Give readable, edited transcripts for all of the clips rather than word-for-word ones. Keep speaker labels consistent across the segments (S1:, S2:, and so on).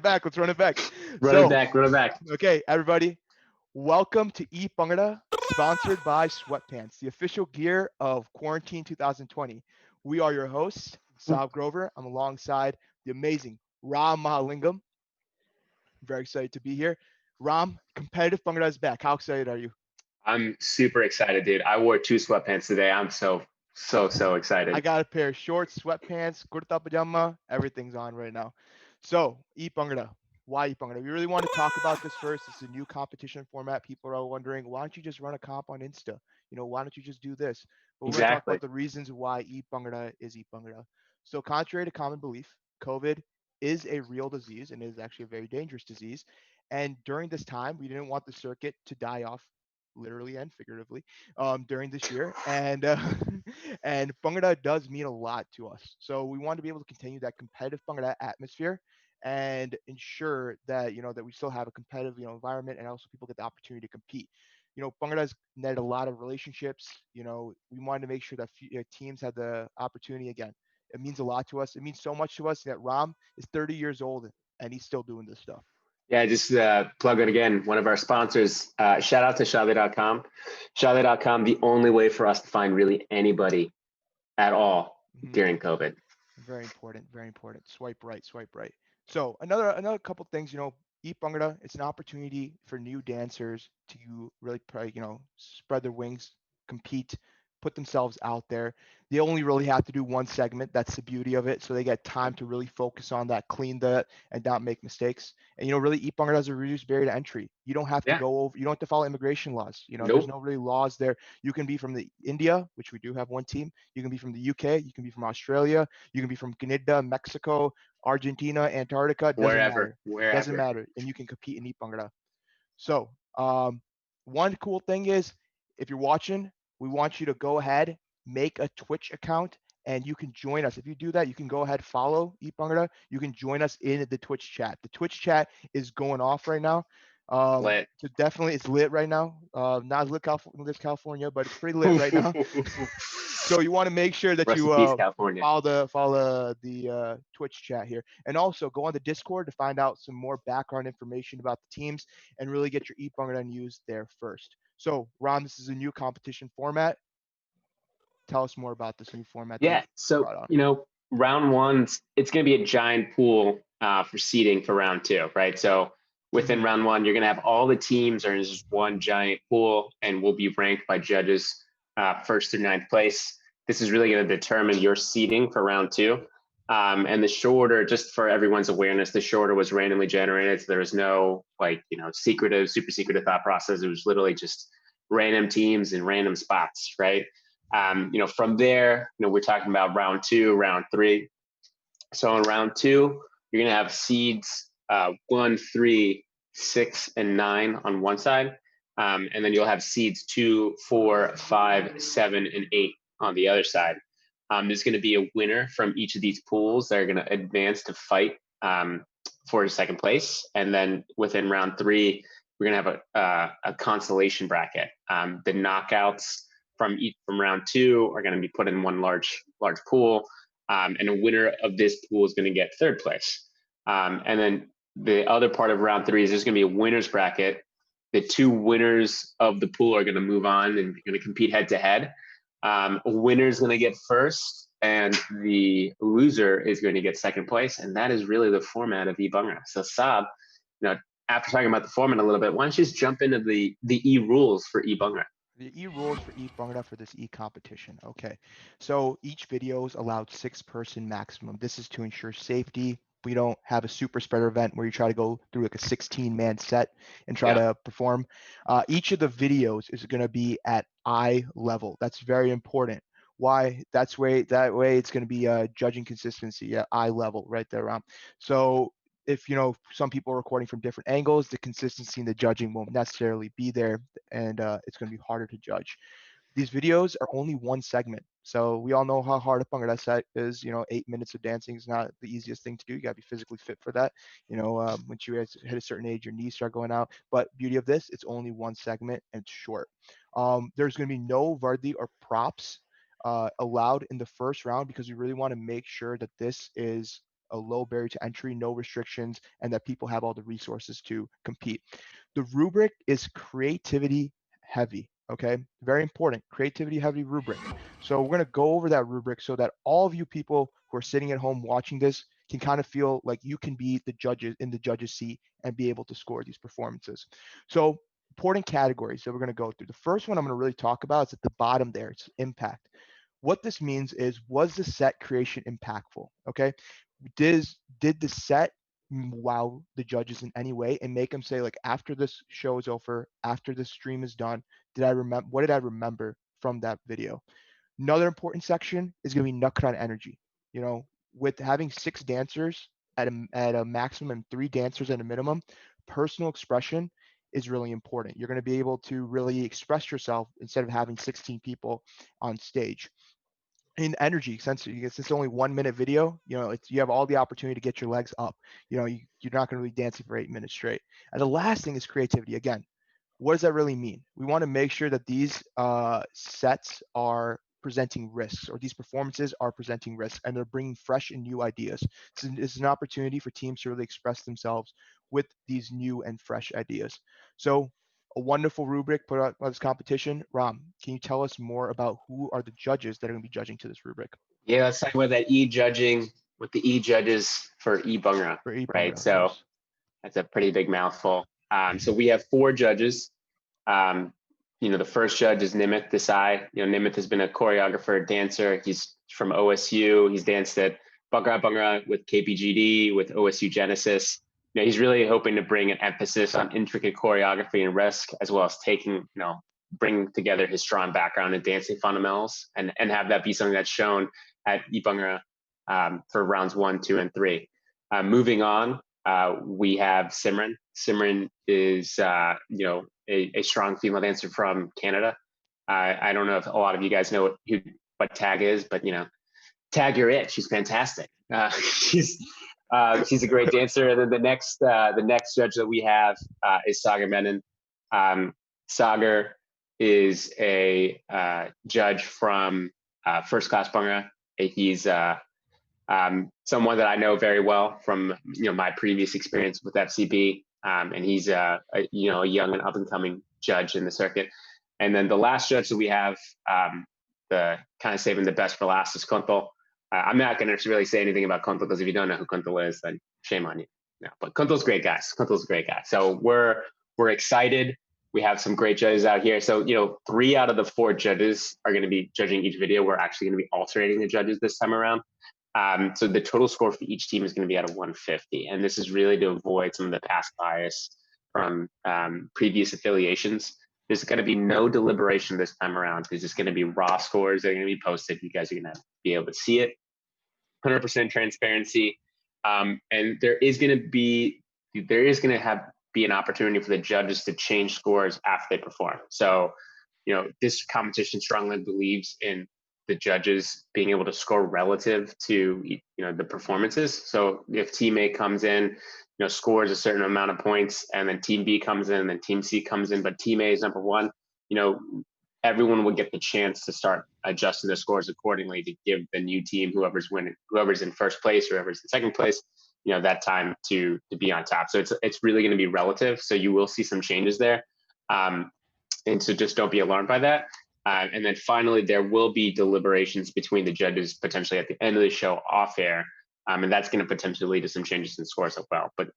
S1: back. Let's run it back.
S2: Run it
S1: So,
S2: back, run it back.
S1: okay, everybody, welcome to eBhangra, sponsored by Sweatpants, the official gear of Quarantine 2020. We are your hosts, Saab Grover. I'm alongside the amazing Ram Mahalingam. Very excited to be here. Ram, competitive Bhangra is back. How excited are you?
S2: I'm super excited, dude. I wore two sweatpants today. I'm so
S1: I
S2: excited.
S1: got a pair of shorts, sweatpants, kurta pajama. Everything's on right now. So, eBhangra. Why eBhangra? We really want to talk about this first. It's a new competition format. People are wondering, why don't you just run a comp on Insta? Why don't you just do this? But we're going to talk
S2: Exactly.
S1: about the reasons why eBhangra is eBhangra. So, contrary to common belief, COVID is a real disease and is actually a very dangerous disease. And during this time, we didn't want the circuit to die off, literally and figuratively, during this year. And and Bhangra does mean a lot to us. So we want to be able to continue that competitive Bhangra atmosphere and ensure that that we still have a competitive environment and also people get the opportunity to compete. Bhangra has netted a lot of relationships. We wanted to make sure that teams had the opportunity again. It means a lot to us. It means so much to us that Ram is 30 years old and he's still doing this stuff.
S2: Yeah, just plug it again. One of our sponsors, shout out to Chalet.com. Chalet.com, the only way for us to find really anybody at all
S1: Mhm.
S2: during COVID.
S1: Very important, very important. Swipe right, swipe right. So another couple things, Eat Bhangra, it's an opportunity for new dancers to really spread their wings, compete, put themselves out there. They only really have to do one segment. That's the beauty of it. So they get time to really focus on that, clean that, and not make mistakes. And really Eat Bhangra has a reduced barrier to entry. You don't have to
S2: Yeah.
S1: go over, you don't have to follow immigration laws. There's
S2: Nope.
S1: no really laws there. You can be from the India, which we do have one team. You can be from the UK, you can be from Australia, you can be from Canada, Mexico, Argentina, Antarctica. Doesn't
S2: Wherever,
S1: matter. Doesn't
S2: wherever.
S1: matter. And you can compete in Eat. So, one cool thing is if you're watching, we want you to go ahead, make a Twitch account, and you can join us. If you do that, you can go ahead, follow Eat. You can join us in the Twitch chat. The Twitch chat is going off right now.
S2: Lit.
S1: So definitely it's lit right now. Not as lit as California, but it's pretty lit right now. So you want to make sure that
S2: Rest in
S1: you
S2: peace, California.
S1: follow the Twitch chat here, and also go on the Discord to find out some more background information about the teams and really get your eBhangra news there first. So Ron, this is a new competition format. Tell us more about this new format that
S2: Yeah.
S1: you've
S2: So,
S1: brought on.
S2: round one, it's going to be a giant pool for seeding for round two, right? So within
S1: Mm-hmm.
S2: round one, you're going to have all the teams are in just one giant pool and will be ranked by judges first through ninth place. This is really going to determine your seeding for round two. And the shorter, just for everyone's awareness, the shorter was randomly generated. So there was no super secretive thought process. It was literally just random teams and random spots, right? From there, we're talking about round two, round three. So in round two, you're going to have seeds 1, 3, 6, and 9 on one side. And then you'll have seeds 2, 4, 5, 7, and 8 on the other side. There's going to be a winner from each of these pools that are going to advance to fight for second place. And then within round three, we're going to have a consolation bracket. The knockouts from round two are going to be put in one large pool, and a winner of this pool is going to get third place. And then the other part of round three is there's going to be a winners bracket. The two winners of the pool are going to move on and going to compete head to head. A winner is going to get first, and the loser is going to get second place. And that is really the format of eBhangra. So Saab, after talking about the format a little bit, why don't you just jump into the e rules for eBhangra?
S1: The rules for eBhangra for this competition. Okay, so each video is allowed 6-person maximum. This is to ensure safety. We don't have a super spreader event where you try to go through like a 16-man set and try
S2: Yeah.
S1: to perform. Each of the videos is going to be at eye level. That's very important. Why? That way it's going to be judging consistency at eye level right there. So if some people are recording from different angles, the consistency in the judging won't necessarily be there, and it's going to be harder to judge. These videos are only one segment, so we all know how hard a Bhangra set is. 8 minutes of dancing is not the easiest thing to do. You got to be physically fit for that. Once you hit a certain age, your knees start going out. But beauty of this, it's only one segment and it's short. There's going to be no Vardy or props allowed in the first round because we really want to make sure that this is a low barrier to entry, no restrictions, and that people have all the resources to compete. The rubric is creativity heavy. Okay, very important. Creativity heavy rubric. So we're going to go over that rubric so that all of you people who are sitting at home watching this can kind of feel like you can be the judges in the judges seat and be able to score these performances. So important categories that we're going to go through. The first one I'm going to really talk about is at the bottom there. It's impact. What this means is, was the set creation impactful? Okay, did the set wow the judges in any way and make them say, like, after this show is over, after this stream is done, did I remember, what did I remember from that video? Another important section is going to be nutcracker energy. You know, with having 6 dancers at a maximum and 3 dancers at a minimum, personal expression is really important. You're going to be able to really express yourself instead of having 16 people on stage. In energy, since it's only 1 minute video, you know, you have all the opportunity to get your legs up. You know, you're not going to be dancing for 8 minutes straight. And the last thing is creativity. Again, what does that really mean? We want to make sure that these sets are presenting risks, or these performances are presenting risks, and they're bringing fresh and new ideas. So it's an opportunity for teams to really express themselves with these new and fresh ideas. So a wonderful rubric put out by this competition. Ram, can you tell us more about who are the judges that are going to be judging to this rubric
S2: Yeah, let's talk about that judging with the judges for eBhangra,
S1: for
S2: right?
S1: eBhangra, of
S2: So
S1: course?
S2: that's a pretty big mouthful. So we have 4 judges. Um, the first judge is Nimith Desai. Nimith has been a choreographer, dancer. He's from OSU. He's danced at Bhangra Bhangra with KPGD, with OSU Genesis. He's really hoping to bring an emphasis on intricate choreography and risk, as well as bring together his strong background in dancing fundamentals and have that be something that's shown at eBhangra for rounds 1, 2, and 3. Moving on, we have Simran. Simran is, a strong female dancer from Canada. I don't know if a lot of you guys know what tag is, but tag you're it. She's fantastic. She's a great dancer. And then the next judge that we have is Sagar Menon. Sagar is a judge from First Class Bhangra. He's someone that I know very well from my previous experience with FCB, and he's a young and up and coming judge in the circuit. And then the last judge that we have, the kind of saving the best for last, is Kuntal. I'm not going to really say anything about Kuntal, because if you don't know who Kuntal is, then shame on you. No, but Kuntal's great, guys. Kuntal's a great guy. So we're excited. We have some great judges out here. So 3 out of the 4 judges are going to be judging each video. We're actually going to be alternating the judges this time around. So the total score for each team is going to be at a 150. And this is really to avoid some of the past bias from previous affiliations. There's going to be no deliberation this time around. There's just going to be raw scores that are going to be posted. You guys are going to be able to see it. 100% transparency. And there is going to be an opportunity for the judges to change scores after they perform. So, this competition strongly believes in the judges being able to score relative to the performances. So if team A comes in, scores a certain amount of points, and then team B comes in, and then team C comes in, but team A is number 1, everyone would get the chance to start adjusting their scores accordingly to give the new team, whoever's in first place, or whoever's in second place, that time to be on top. So it's really going to be relative. So you will see some changes there. And so just don't be alarmed by that. And then finally, there will be deliberations between the judges potentially at the end of the show off air. And that's going to potentially lead to some changes in scores as well. But,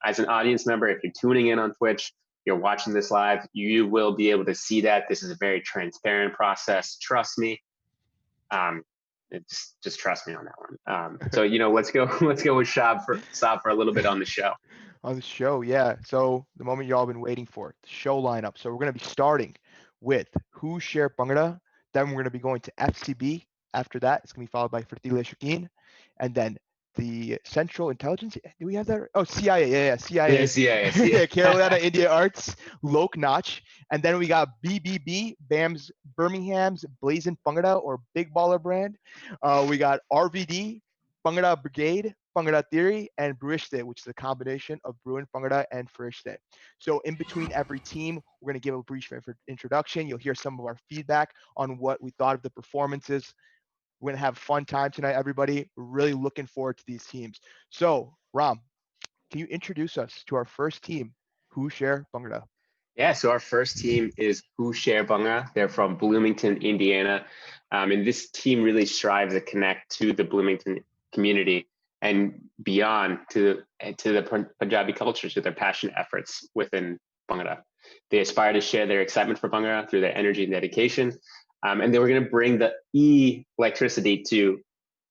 S2: as an audience member, if you're tuning in on Twitch, you're watching this live, you will be able to see that. This is a very transparent process. Trust me. Just trust me on that one. So, let's go with Saab for a little bit on the show.
S1: On the show, yeah. So the moment you all been waiting for, the show lineup. So we're going to be starting with who share Bhangra. Then we're going to be going to FCB. After that, it's going to be followed by Fertile Shakin. And then the Central Intelligence. Do we have that? Oh, CIA. Yeah, CIA.
S2: Yes, yeah.
S1: Carolina India Arts, Lok Nach. And then we got BBB, BAM's Birmingham's Blazing Bhangra, or Big Baller Brand. We got RVD, Bhangra Brigade, Bhangra Theory, and Bruishte, which is a combination of Bruin, Bhangra, and Ferishte. So in between every team, we're going to give a brief introduction. You'll hear some of our feedback on what we thought of the performances. We're going to have a fun time tonight, everybody. Really looking forward to these teams. So, Ram, can you introduce us to our first team, Who Share Bhangra?
S2: Yeah, so our first team is eBhangra. They're from Bloomington, Indiana. And this team really strives to connect to the Bloomington community and beyond to the Punjabi culture, to their passion efforts within Bhangra. They aspire to share their excitement for Bhangra through their energy and dedication. And they were going to bring the electricity to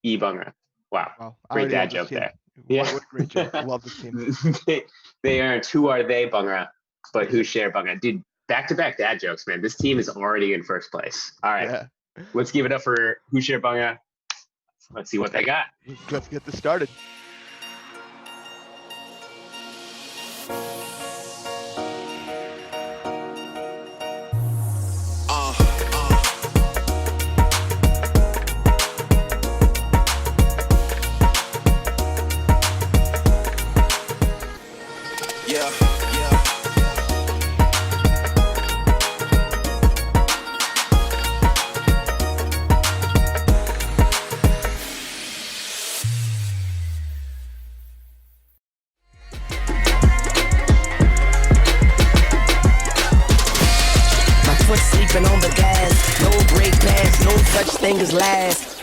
S2: eBhangra. Wow,
S1: Wow, I
S2: great
S1: already
S2: dad
S1: love this
S2: joke
S1: team.
S2: there. Yeah.
S1: What a great joke. Love this team.
S2: they aren't who are they Bhangra, but who share Bhangra. Dude, back-to-back dad jokes, man. This team is already in first place. All right,
S1: Yeah.
S2: let's give it up for who share Bhangra. Let's see what they got.
S1: Let's get this started.
S3: Sleeping on the gas, no break pass, no such thing as last.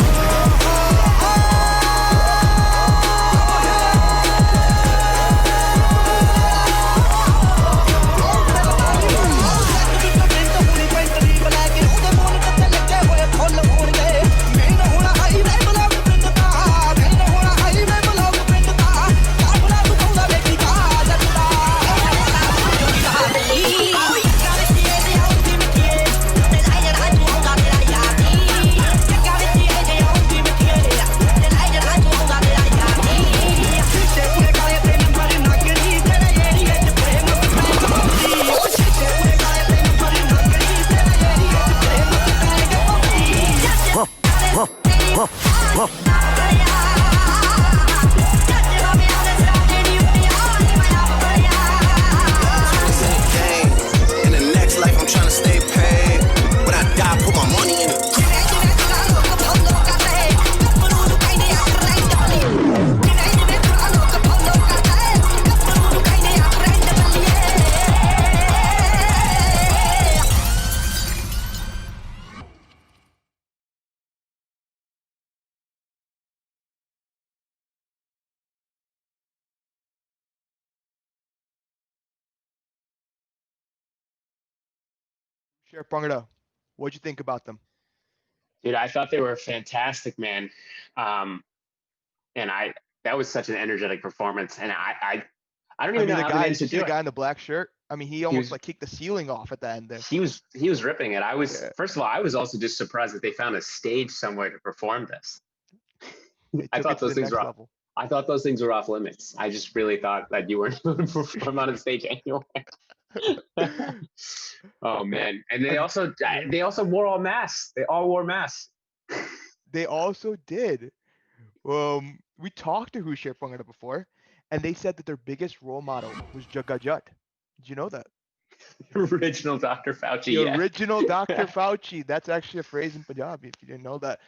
S1: Share Bhangra. What'd you think about them?
S2: Dude, I thought they were fantastic, man. And that was such an energetic performance. And I don't
S1: I
S2: even know
S1: mean, the
S2: how they
S1: guy. Did
S2: managed
S1: you
S2: to
S1: see
S2: do
S1: the
S2: it.
S1: guy in the black shirt? I mean, he
S2: He
S1: almost
S2: was
S1: like kicked the ceiling off at the end there.
S2: he was ripping it. I was
S1: Yeah,
S2: first of all, I was also just surprised that they found a stage somewhere to perform this.
S1: they
S2: I
S1: took it
S2: thought
S1: to the
S2: those things
S1: next
S2: were off.
S1: level.
S2: I thought those things were off limits. I just really thought that you weren't going to perform on a stage anyway. Oh man! And
S1: Uh, yeah.
S2: they also wore all masks. They all wore masks.
S1: They also did. We talked to Who Share Bhangra before, and they said that their biggest role model was Jagajat. Did you know that?
S2: Original Dr.
S1: The
S2: Fauci,
S1: original Dr.
S2: yeah.
S1: Fauci. That's actually a phrase in Punjabi, if you didn't know that.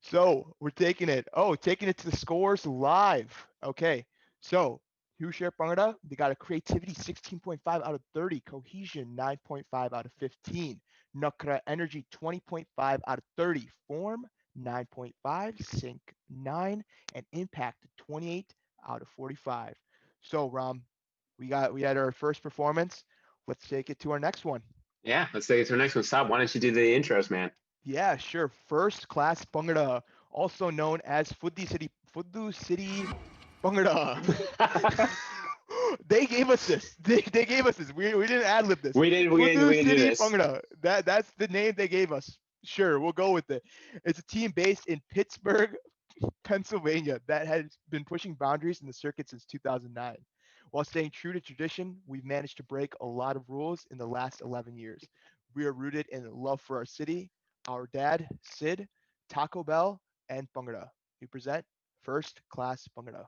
S1: So we're taking it. Oh, taking it to the scores live. Okay. So Who Share Bhangra? They got a creativity 16.5 out of 30, cohesion 9.5 out of 15, Nukra energy 20.5 out of 30, form 9.5, sync 9, and impact 28 out of 45. So Ram, we had our first performance. Let's take it to our next one.
S2: Yeah, let's take it to the next one. Stop. Why don't you do the intros, man?
S1: Yeah, sure. First class Bhangra, also known as Fuddu City Bhangra. They gave us this. They gave us this. We didn't ad lib this.
S2: we didn't
S1: Fuddu
S2: do
S1: City
S2: this.
S1: Bhangra. That's the name they gave us. Sure, we'll go with it. It's a team based in Pittsburgh, Pennsylvania that has been pushing boundaries in the circuit since 2009. While staying true to tradition, we've managed to break a lot of rules in the last 11 years. We are rooted in love for our city, our dad, Sid, Taco Bell, and Bhangra. We present First Class Bhangra.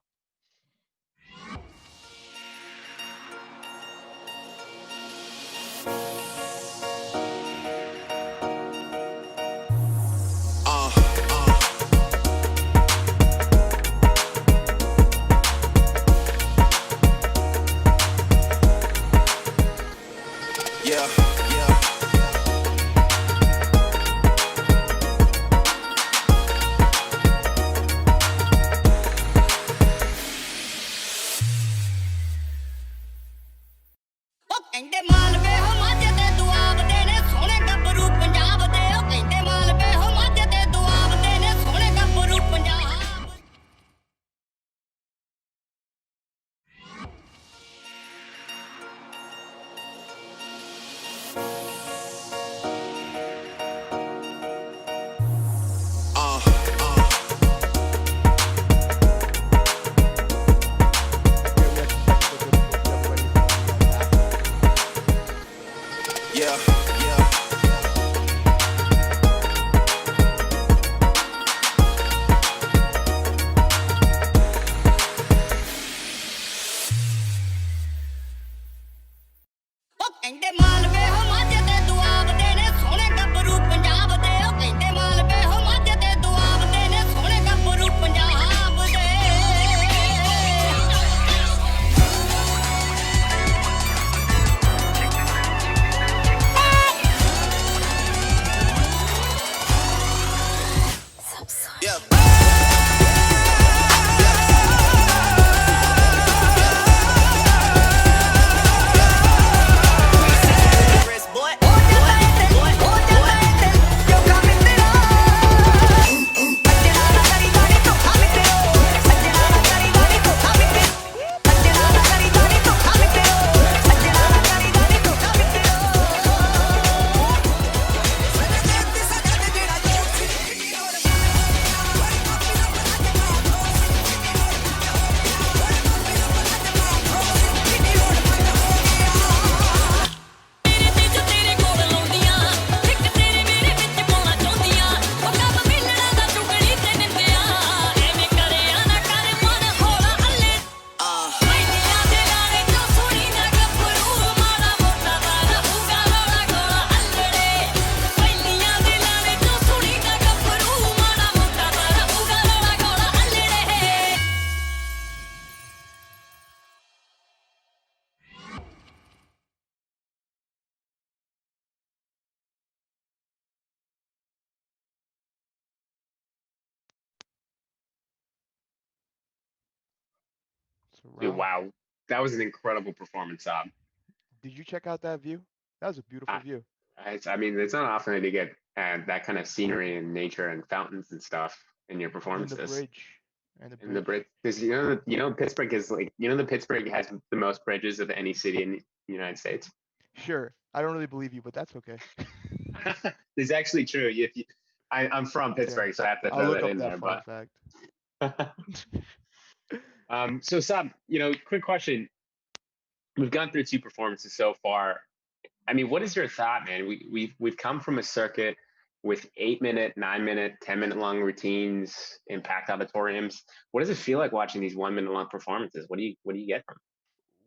S3: ਕਹਿੰਦੇ ਮਾਲਵੇ ਹੋ ਮਾਝੇ ਤੇ ਦੁਆਬ ਦੇ ਨੇ ਸੋਹਣੇ ਗੱਭਰੂ ਪੰਜਾਬ ਦੇ ਉਹ ਕਹਿੰਦੇ ਮਾਲਵੇ ਹੋ ਮਾਝੇ ਤੇ ਦੁਆਬ ਦੇ ਨੇ ਸੋਹਣੇ ਗੱਭਰੂ Punjab
S1: Yeah, we have some technical difficulties. Everybody is back.
S4: Yeah, yeah.
S3: ਉਹ ਕਹਿੰਦੇ ਮਾਲਵੇ ਹੋ ਮਾਝੇ ਤੇ ਦੁਆਬ ਦੇ ਨੇ ਸੋਹਣੇ ਗੱਭਰੂ ਪੰਜਾਬ ਦੇ ਉਹ ਕਹਿੰਦੇ ਮਾਲਵੇ ਹੋ ਮਾਝੇ ਤੇ ਦੁਆਬ ਦੇ ਨੇ ਸੋਹਣੇ ਗੱਭਰੂ ਪੰਜਾਬ ਦੇ
S4: Yeah.
S1: So,
S2: Dude,
S1: Ram,
S2: wow, that was an incredible performance.
S1: did you check out that view? That was a beautiful
S2: I,
S1: view.
S2: I mean, it's not often that you get that kind of scenery and nature and fountains and stuff in your
S1: And the
S2: performances.
S1: bridge. And the
S2: In the
S1: bridge.
S2: bridge, because Pittsburgh is like the Pittsburgh has the most bridges of any city in the United States.
S1: Sure. I don't really believe you, but that's okay.
S2: It's actually true. I'm from Pittsburgh, so I have to
S1: I'll
S2: throw
S1: look
S2: that
S1: up
S2: in
S1: that
S2: there.
S1: fun fact.
S2: So Sab, quick question. We've gone through 2 performances so far. I mean, what is your thought, man? We've come from a circuit with 8-minute, 9-minute, 10-minute long routines in packed auditoriums. What does it feel like watching these 1-minute long performances? What do you get from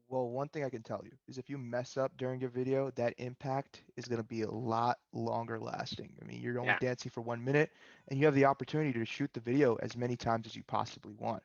S1: Well, one thing I can tell you is if you mess up during your video, that impact is going to be a lot longer lasting. I mean, you're
S2: it?
S1: only
S2: Yeah,
S1: dancing for 1 minute and you have the opportunity to shoot the video as many times as you possibly want.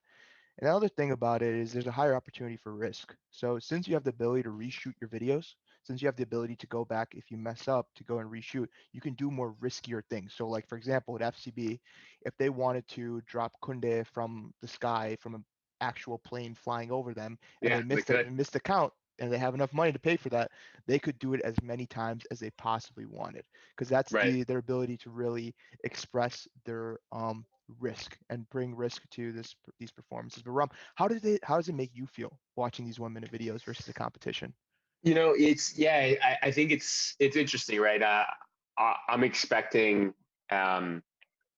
S1: And the other thing about it is there's a higher opportunity for risk. So since you have the ability to reshoot your videos, since you have the ability to go back if you mess up to go and reshoot, you can do more riskier things. So like for example, at FCB, if they wanted to drop Kunde from the sky from an actual plane flying over them and
S2: yeah,
S1: they
S2: they could.
S1: missed the count and they have enough money to pay for that, they could do it as many times as they possibly wanted because that's
S2: Right.
S1: their ability to really express their risk and bring risk to these performances. But Rum, how does it make you feel watching these 1 minute videos versus the competition?
S2: I think it's interesting, right? I'm expecting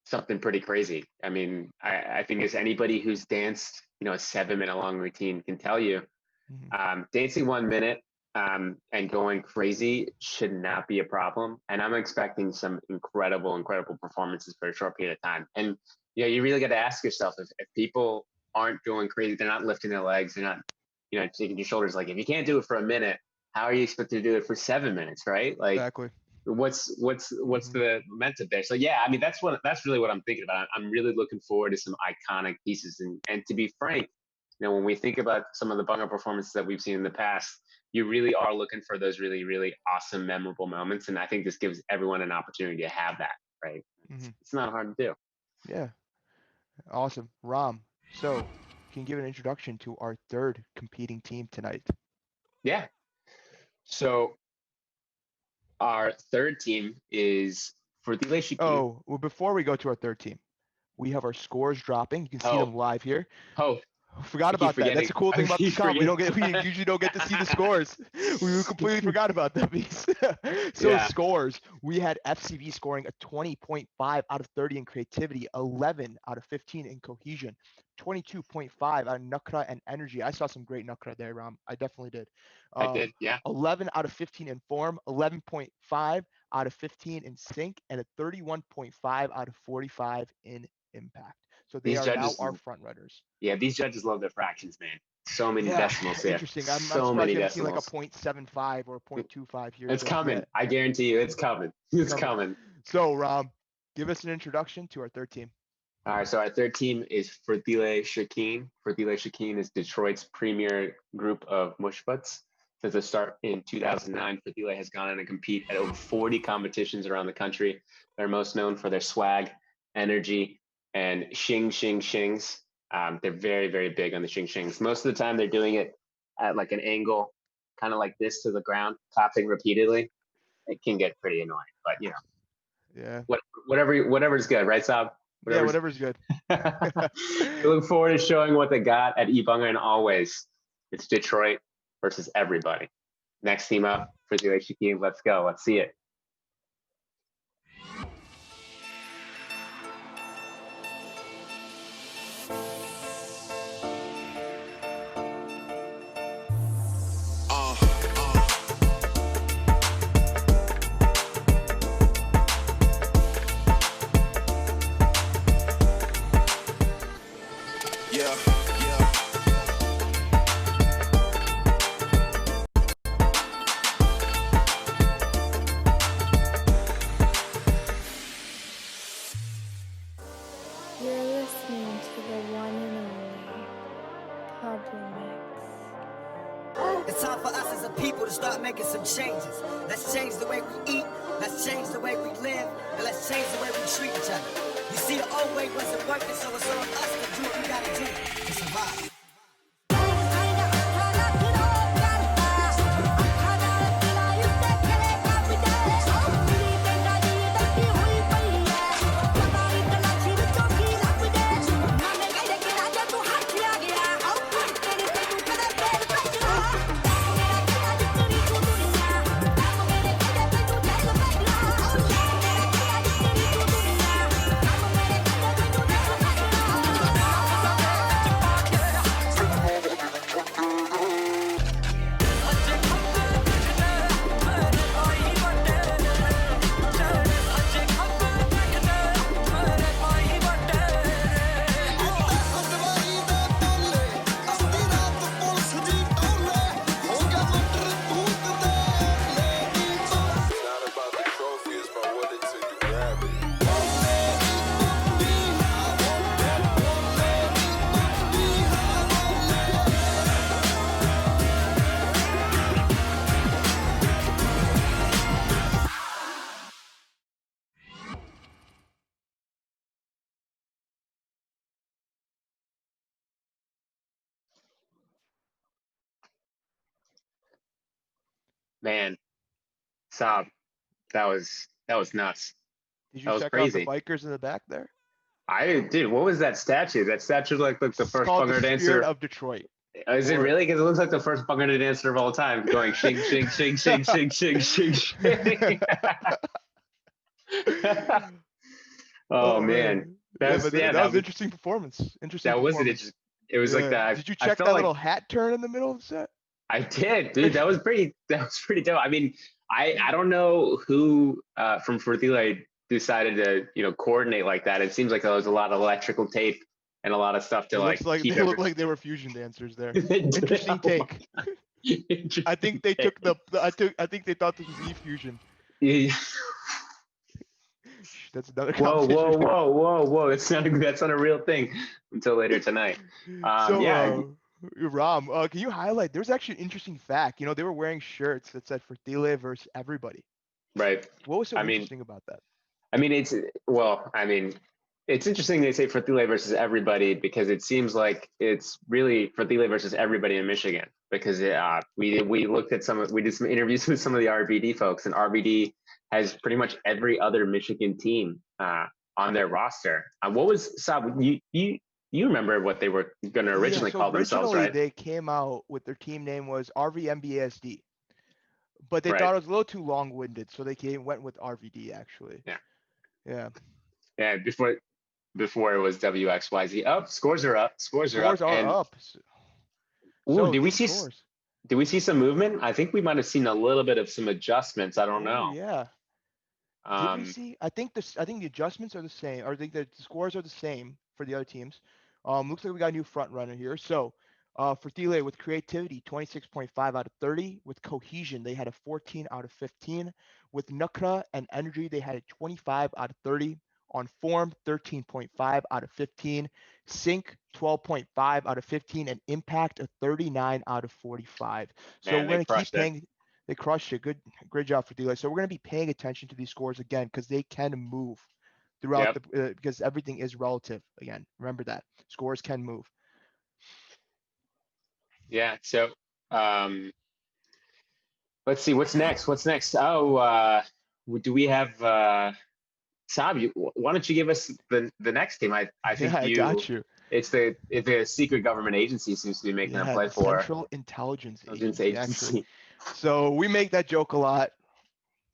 S2: something pretty crazy. I mean, I think as anybody who's danced, a 7-minute long routine can tell you, dancing 1 minute and going crazy should not be a problem. And I'm expecting some incredible performances for a short period of time. And you really got to ask yourself if people aren't going crazy, they're not lifting their legs, they're not, taking your shoulders. Like if you can't do it for a minute, how are you expected to do it for 7 minutes, right? Like
S1: Exactly.
S2: what's the momentum there? So yeah, I mean that's really what I'm thinking about. I'm really looking forward to some iconic pieces, and to be frank, when we think about some of the Bhangra performances that we've seen in the past, you really are looking for those really, really awesome, memorable moments. And I think this gives everyone an opportunity to have that, right? It's not hard to do.
S1: Yeah. Awesome. Ram, so can you give an introduction to our third competing team tonight?
S2: Yeah. So our third team is for the Shikine.
S1: Oh, well, before we go to our third team, we have our scores dropping. You can see them live here.
S2: Oh,
S1: Forgot about that. That's a cool thing about this comp. We usually don't get to see the scores. We completely forgot about that piece. Scores. We had FCV scoring a 20.5 out of 30 in creativity, 11 out of 15 in cohesion, 22.5 out of Nukra and energy. I saw some great Nukra there, Ram. I definitely did.
S2: I did, yeah.
S1: 11 out of 15 in form, 11.5 out of 15 in sync, and a 31.5 out of 45 in impact. So they are now our front runners.
S2: Yeah, these judges love their fractions, man. So many decimals here.
S1: Interesting. I'm surprised you haven't seen like a 0.75 or a 0.25 here.
S2: It's coming. I guarantee you it's coming. It's coming.
S1: So, Ram, give us an introduction to our third team.
S2: All right, so our third team is Ferdile Shakeen. Ferdile Shakeen is Detroit's premier group of mushbutts. Since the start in 2009, Ferdile has gone on to compete at over 40 competitions around the country. They're most known for their swag, energy, and shings. They're very, very big on the shings. Most of the time, they're doing it at like an angle, kind of like this to the ground, clapping repeatedly. It can get pretty annoying, but you know, whatever's good, right, Saab?
S1: Whatever's good.
S2: We look forward to showing what they got at eBhangra, and always, it's Detroit versus everybody. Next team up for the Shakeen. Let's go. Let's see it.
S3: It's time for us as a people to start making some changes. Let's change the way we eat, let's change the way we live, and let's change the way we treat each other. You see, the old way wasn't working, so it's on us to do what we gotta do to survive.
S2: Man, Saab, that was nuts.
S1: Did you check out the bikers in the back there?
S2: I did. What was that statue? That statue like the first Bhangra dancer.
S1: Spirit of Detroit.
S2: Is it really? Because it looks like the first Bhangra dancer of all time, going shing, shing, shing, shing, shing, shing, shing, shing. Oh man,
S1: that was an interesting performance.
S2: That was it. It was like that.
S1: Did you check that little hat turn in the middle of the set?
S2: I did, dude. That was pretty dope. I mean, I don't know who from Ferdile decided to coordinate like that. It seems like there was a lot of electrical tape and a lot of stuff to
S1: they look like they were fusion dancers there. Interesting take. I think they took I think they thought this was E-Fusion.
S2: Yeah.
S1: That's another
S2: whoa. That's not a real thing until later tonight.
S1: Ram, can you highlight? There was actually an interesting fact. They were wearing shirts that said Ferdile versus everybody.
S2: Right.
S1: What was so interesting about that?
S2: I mean, It's interesting they say Fertile versus everybody, because it seems like it's really Fertile versus everybody in Michigan, because we looked at we did some interviews with some of the RVD folks, and RVD has pretty much every other Michigan team on their roster. What was Sab? You remember what they were going to
S1: Yeah,
S2: originally
S1: so
S2: call themselves,
S1: originally
S2: right?
S1: they came out with their team name was RVMBASD, but they
S2: Right.
S1: thought it was a little too long-winded, so they went with RVD actually.
S2: Yeah.
S1: Yeah.
S2: Yeah. Before it was WXYZ. Oh, scores are up. Scores are up. And
S1: up.
S2: ooh,
S1: So these scores.
S2: did we see some movement? I think we might have seen a little bit of some adjustments. I don't
S1: Oh
S2: know.
S1: yeah. Did we see? I think the adjustments are the same, or I think the scores are the same for the other teams. Looks like we got a new front runner here. So, for Thiele with creativity, 26.5 out of 30. With cohesion, they had a 14 out of 15. With Nukra and energy, they had a 25 out of 30. On form, 13.5 out of 15. Sync, 12.5 out of 15, and impact, a 39 out of 45. So
S2: Man,
S1: we're
S2: they
S1: gonna keep
S2: crushed it.
S1: paying. They crushed it. Great job for Thiele. So we're going to be paying attention to these scores again because they can move throughout the because everything is relative. Again, remember that scores can move.
S2: Yeah. So, let's see what's next. What's next? Oh, do we have Sab? Why don't you give us the next team? I think
S1: I got you.
S2: It's the secret government agency seems to be making a play
S1: The
S2: for
S1: Central Intelligence
S2: agency.
S1: Actually. So we make that joke a lot.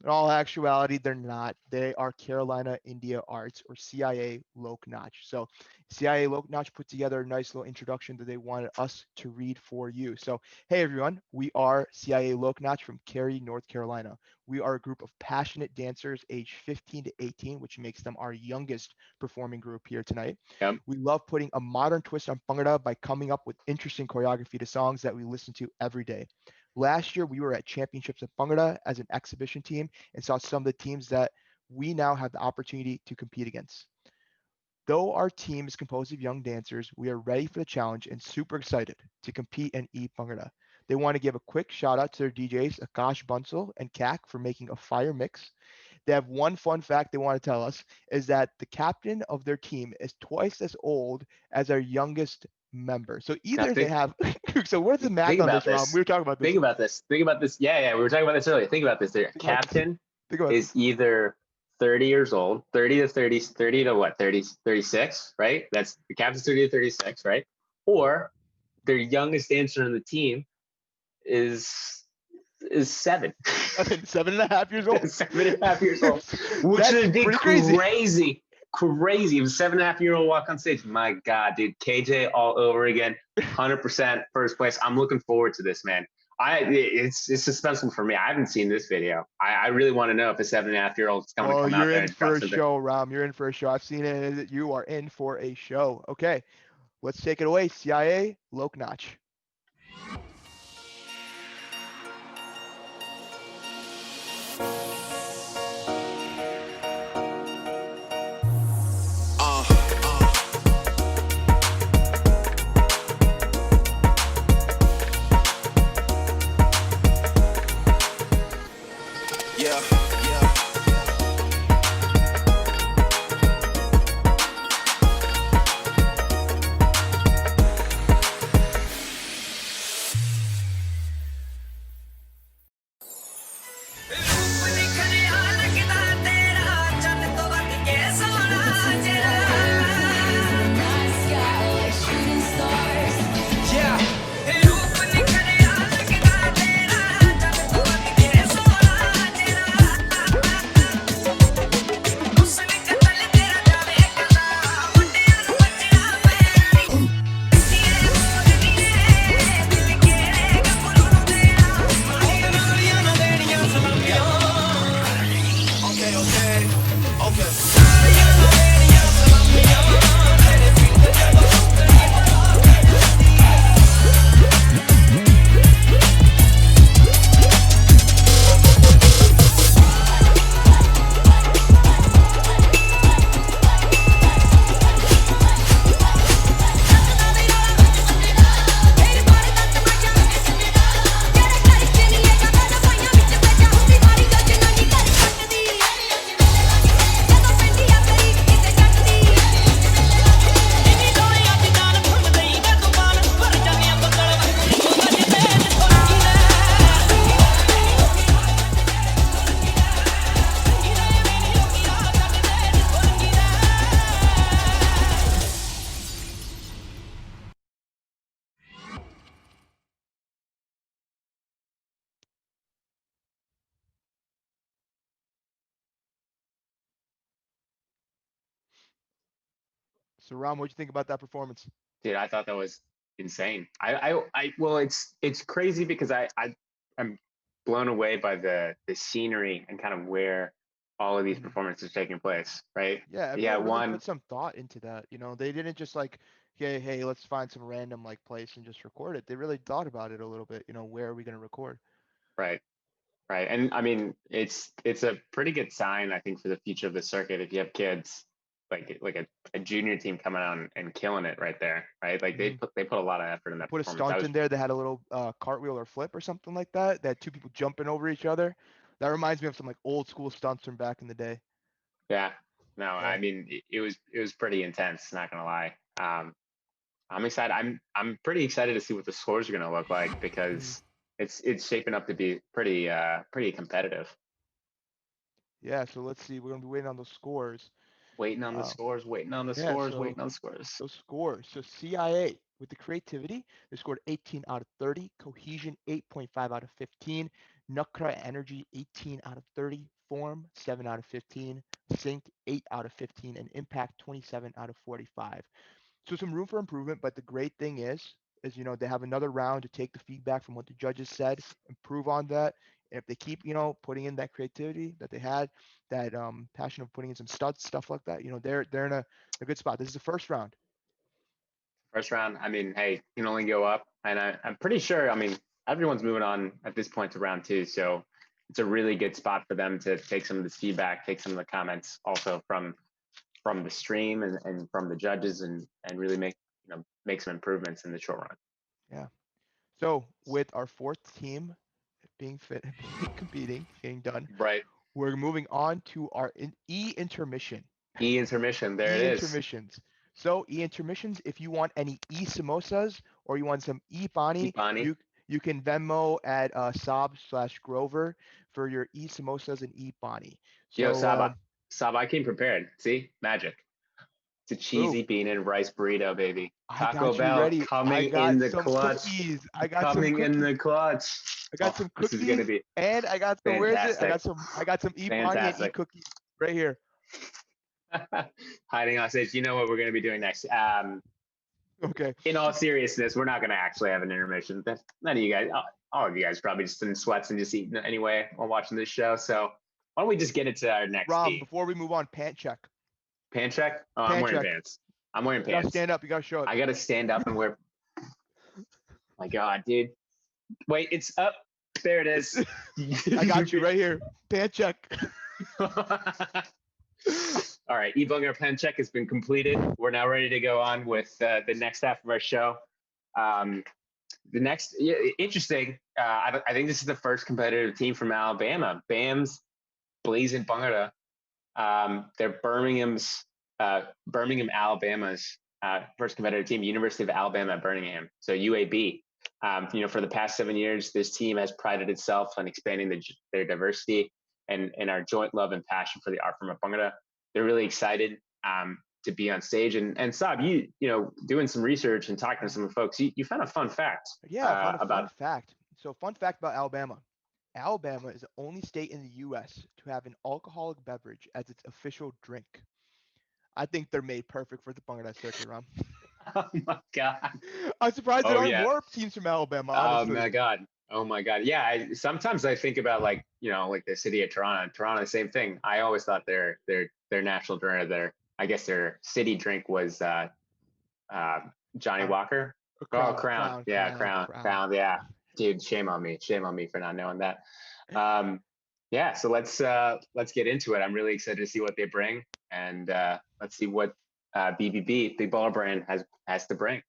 S1: In all actuality, they're not. They are Carolina India Arts, or CIA Loc Notch. So CIA Loc Notch put together a nice little introduction that they wanted us to read for you. So, hey everyone, we are CIA Loc Notch from Cary, North Carolina. We are a group of passionate dancers aged 15 to 18, which makes them our youngest performing group here tonight.
S2: Yep.
S1: We love putting a modern twist on Bhangra by coming up with interesting choreography to songs that we listen to every day. Last year, we were at championships of Bhangra as an exhibition team and saw some of the teams that we now have the opportunity to compete against. Though our team is composed of young dancers, we are ready for the challenge and super excited to compete in eBhangra. They want to give a quick shout out to their DJs, Akash Bunsel and Kak, for making a fire mix. They have one fun fact they want to tell us is that the captain of their team is twice as old as our youngest member. So either they have. So where's the math on this, Rob? We were talking about this.
S2: Think about this. Yeah. We were talking about this earlier. Think about this. Their captain is either 30 years old, 30 to what? 36, right? That's the captain's 30 to 36, right? Or their youngest dancer on the team is 7.
S1: 7.5 years old.
S2: 7.5 years old, which would be crazy. Crazy. If a 7.5-year-old walk on stage, my God, dude, KJ all over again, 100% first place. I'm looking forward to this, man. It's suspenseful for me. I haven't seen this video. I really want to know if a 7.5-year-old is going to come out there.
S1: You're in for a show, Ram. You're in for a show. I've seen it. You are in for a show. Okay, let's take it away. CIA Loc Notch. So Ram, what do you think about that performance?
S2: Dude, I thought that was insane. Well, it's crazy because I'm blown away by the scenery and kind of where all of these
S1: Mhm.
S2: performances are taking place, right?
S1: Yeah,
S2: Yeah,
S1: everyone really put some thought into that. They didn't just like, hey, let's find some random like place and just record it. They really thought about it a little bit. Where are we going to record?
S2: right, right. And I mean, it's a pretty good sign, I think, for the future of the circuit if you have kids like a junior team coming out and killing it right there, right? Like
S1: Mhm.
S2: they put a lot of effort in
S1: They
S2: that
S1: put a
S2: performance.
S1: stunt in there that had a little cartwheel or flip or something like that. That two people jumping over each other. That reminds me of some like old school stunts from back in the day.
S2: Yeah. No,
S1: Yeah.
S2: I mean it was pretty intense, not gonna lie. I'm excited. I'm pretty excited to see what the scores are gonna look like
S1: Mhm.
S2: because it's shaping up to be pretty competitive.
S1: Yeah. So let's see. We're gonna be waiting on those scores.
S2: Waiting on the
S1: Uh,
S2: scores, waiting on the
S1: yeah.
S2: scores,
S1: So
S2: waiting on the scores.
S1: those scores. So CIA with the creativity, they scored 18 out of 30. Cohesion 8.5 out of 15. Nukra Energy 18 out of 30. Form 7 out of 15. Sync 8 out of 15, and Impact 27 out of 45. So some room for improvement, but the great thing is they have another round to take the feedback from what the judges said, improve on that. And if they keep putting in that creativity that they had, that passion of putting in some studs, stuff like that, they're in a good spot. This is the first round.
S2: First round, I mean, hey, you can only go up, and I'm pretty sure. I mean, everyone's moving on at this point to round two, so it's a really good spot for them to take some of this feedback, take some of the comments also from the stream and from the judges, and really make some improvements in the short run.
S1: Yeah. So with our fourth team being fit, competing, getting done,
S2: Right.
S1: we're moving on to our intermission.
S2: Intermission. There it is.
S1: Intermissions. So intermissions, if you want any samosas or you want some bani,
S2: Bani.
S1: you can Venmo at Saab/Grover for your samosas and bani.
S2: Yo,
S1: So
S2: Sab, I came prepared. See, magic. It's a
S1: ooh,
S2: cheesy bean and rice burrito, baby.
S1: I
S2: Taco
S1: got you
S2: Bell
S1: ready. I
S2: coming in
S1: got
S2: the
S1: some
S2: clutch.
S1: cookies. I got some
S2: Coming in
S1: cookies.
S2: the clutch.
S1: I got
S2: Oh,
S1: some
S2: this is gonna
S1: cookies
S2: be
S1: and I got some. Where is it?
S2: fantastic.
S1: I got some bani and cookies right here.
S2: Hiding on stage. You know what we're gonna be doing next?
S1: Okay.
S2: In all seriousness, we're not gonna actually have an intermission. None of you guys, all of you guys, probably just in sweats and just eating anyway while watching this show. So why don't we just get into our next
S1: Rom,
S2: team?
S1: before we move on, pant check.
S2: Pant check? Oh,
S1: Pant
S2: I'm wearing
S1: check.
S2: pants. I'm wearing
S1: You gotta
S2: pants.
S1: stand up. You gotta show it.
S2: I gotta stand up and wear. My God, dude. Wait, it's up. There it is.
S1: I got you right here. Pant check.
S2: All right, eBhangra pen check has been completed. We're now ready to go on with the next half of our show. The next, interesting. I think this is the first competitive team from Alabama. BAM's Blazing Bhangra. They're Birmingham, Alabama's first competitive team, University of Alabama at Birmingham. So UAB. For the past 7 years, this team has prided itself on expanding their diversity and our joint love and passion for the art form of Bhangra. They're really excited to be on stage. And Saab, doing some research and talking to some folks, you found a fun fact.
S1: Yeah, I found a fun fact. So fun fact about Alabama. Alabama is the only state in the U.S. to have an alcoholic beverage as its official drink. I think they're made perfect for the Bhangra circuit, Ram.
S2: Oh my God.
S1: I'm surprised there aren't more teams from Alabama, honestly.
S2: Oh my God. Oh my God. Yeah. Sometimes I think about like the city of Toronto. Toronto, same thing. I always thought their national drink, I guess their city drink was Johnny Walker. Crown. Yeah, Crown. Yeah. Dude, shame on me for not knowing that. Yeah, so let's get into it. I'm really excited to see what they bring, and let's see what BBB, Big Baller Brand, has to bring.